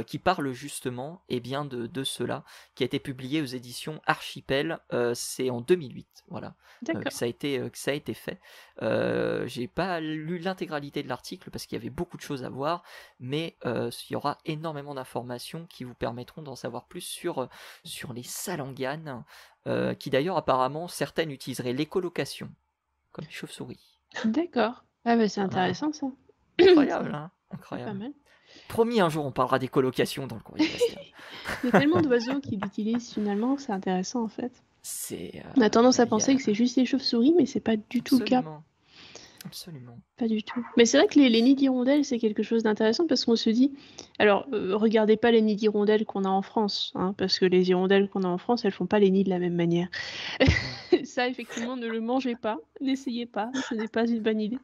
qui parle justement de cela, qui a été publié aux éditions Archipel, c'est en 2008, voilà, que ça a été fait. J'ai pas lu l'intégralité de l'article parce qu'il y avait beaucoup de choses à voir, mais il y aura énormément d'informations qui vous permettront d'en savoir plus sur les salanganes, qui d'ailleurs apparemment certaines utiliseraient l'écolocation comme les chauves-souris. D'accord. Ah bah c'est intéressant ça. Incroyable, hein. Incroyable. Pas mal. Promis, un jour on parlera d'écolocation dans le courrier Bastien. Il y a tellement d'oiseaux qui l'utilisent finalement que c'est intéressant en fait. On a tendance à penser que c'est juste les chauves-souris, mais c'est pas du tout le cas. Absolument. Pas du tout. Mais c'est vrai que les nids d'hirondelles, c'est quelque chose d'intéressant parce qu'on se dit... Alors, regardez pas les nids d'hirondelles qu'on a en France, hein, parce que les hirondelles qu'on a en France, elles font pas les nids de la même manière. Ça, effectivement, ne le mangez pas, n'essayez pas, ce n'est pas une bonne idée.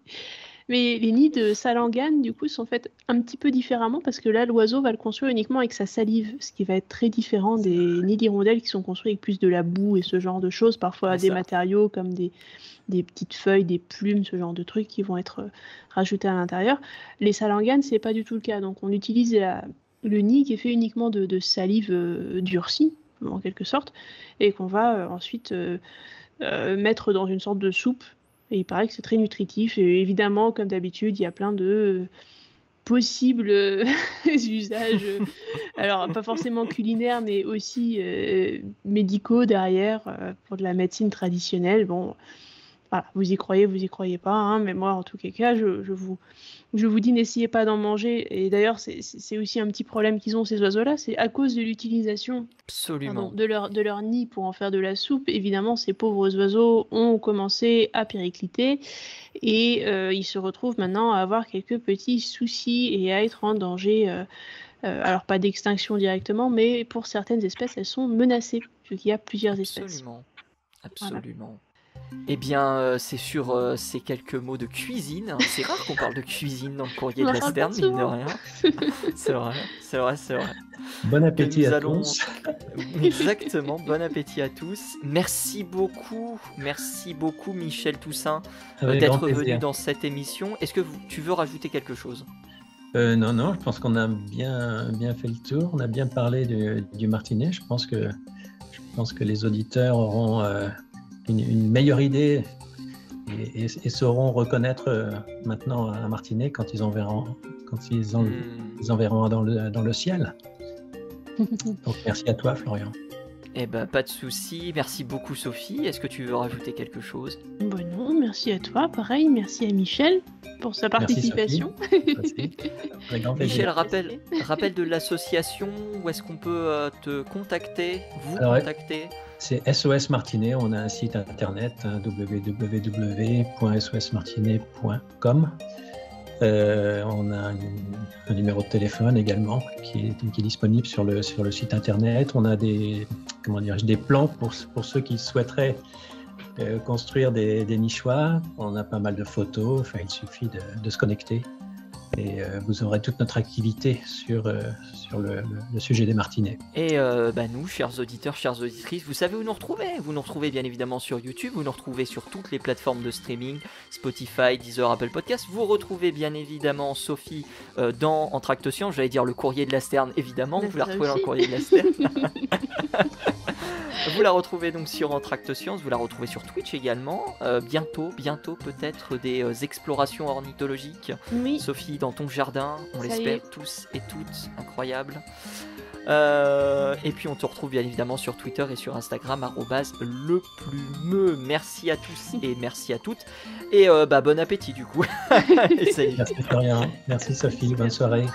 Mais les nids de salangane, du coup, sont faits un petit peu différemment parce que là, l'oiseau va le construire uniquement avec sa salive, ce qui va être très différent des nids d'hirondelles qui sont construits avec plus de la boue et ce genre de choses, parfois des matériaux comme des petites feuilles, des plumes, ce genre de trucs qui vont être rajoutés à l'intérieur. Les salanganes, c'est pas du tout le cas. Donc, on utilise le nid qui est fait uniquement de salive durcie, en quelque sorte, et qu'on va ensuite mettre dans une sorte de soupe. Et il paraît que c'est très nutritif. Et évidemment, comme d'habitude, il y a plein de possibles usages, alors pas forcément culinaires, mais aussi médicaux derrière, pour de la médecine traditionnelle. Bon, voilà, vous y croyez pas, hein, mais moi, en tout cas, je vous dis, n'essayez pas d'en manger. Et d'ailleurs, c'est aussi un petit problème qu'ils ont, ces oiseaux-là, c'est à cause de l'utilisation de leur nid pour en faire de la soupe. Évidemment, ces pauvres oiseaux ont commencé à péricliter et ils se retrouvent maintenant à avoir quelques petits soucis et à être en danger. Alors, pas d'extinction directement, mais pour certaines espèces, elles sont menacées, vu qu'il y a plusieurs espèces. Absolument. Voilà. Eh bien, c'est sur ces quelques mots de cuisine. C'est rare qu'on parle de cuisine dans le courrier de la Sterne, mine de rien. C'est vrai. Bon appétit à tous. Exactement, bon appétit à tous. Merci beaucoup Michel Toussaint d'être venu dans cette émission. Est-ce que tu veux rajouter quelque chose ? Non, je pense qu'on a bien fait le tour. On a bien parlé du martinet. Je pense que les auditeurs auront une meilleure idée et sauront reconnaître maintenant un martinet quand ils en verront dans le ciel. Donc merci à toi, Florian. Eh ben, pas de souci. Merci beaucoup, Sophie. Est-ce que tu veux rajouter quelque chose ? Non, merci à toi. Pareil, merci à Michel pour sa participation. Michel, rappel de l'association. Où est-ce qu'on peut te contacter, contacter ? C'est SOS Martinet. On a un site internet, www.sosmartinet.com. On a un numéro de téléphone également qui est disponible sur le site internet. On a des plans pour ceux qui souhaiteraient construire des nichoirs. On a pas mal de photos. Enfin, il suffit de se connecter et vous aurez toute notre activité sur le sujet des martinets. Et nous, chers auditeurs, chères auditrices, vous savez où nous retrouver. Vous nous retrouvez bien évidemment sur YouTube, vous nous retrouvez sur toutes les plateformes de streaming, Spotify, Deezer, Apple Podcasts. Vous retrouvez bien évidemment Sophie dans Entracte Science, j'allais dire le courrier de la Sterne, évidemment. Vous la retrouvez dans le courrier de la Sterne. Vous la retrouvez donc sur Entracte Science, vous la retrouvez sur Twitch également. Bientôt peut-être des explorations ornithologiques. Oui. Sophie, dans ton jardin, on l'espère tous et toutes, incroyable. Et puis on te retrouve bien évidemment sur Twitter et sur Instagram @leplumeux. Merci à tous et merci à toutes. Et bon appétit du coup. Merci Florian, merci Sophie, bonne soirée.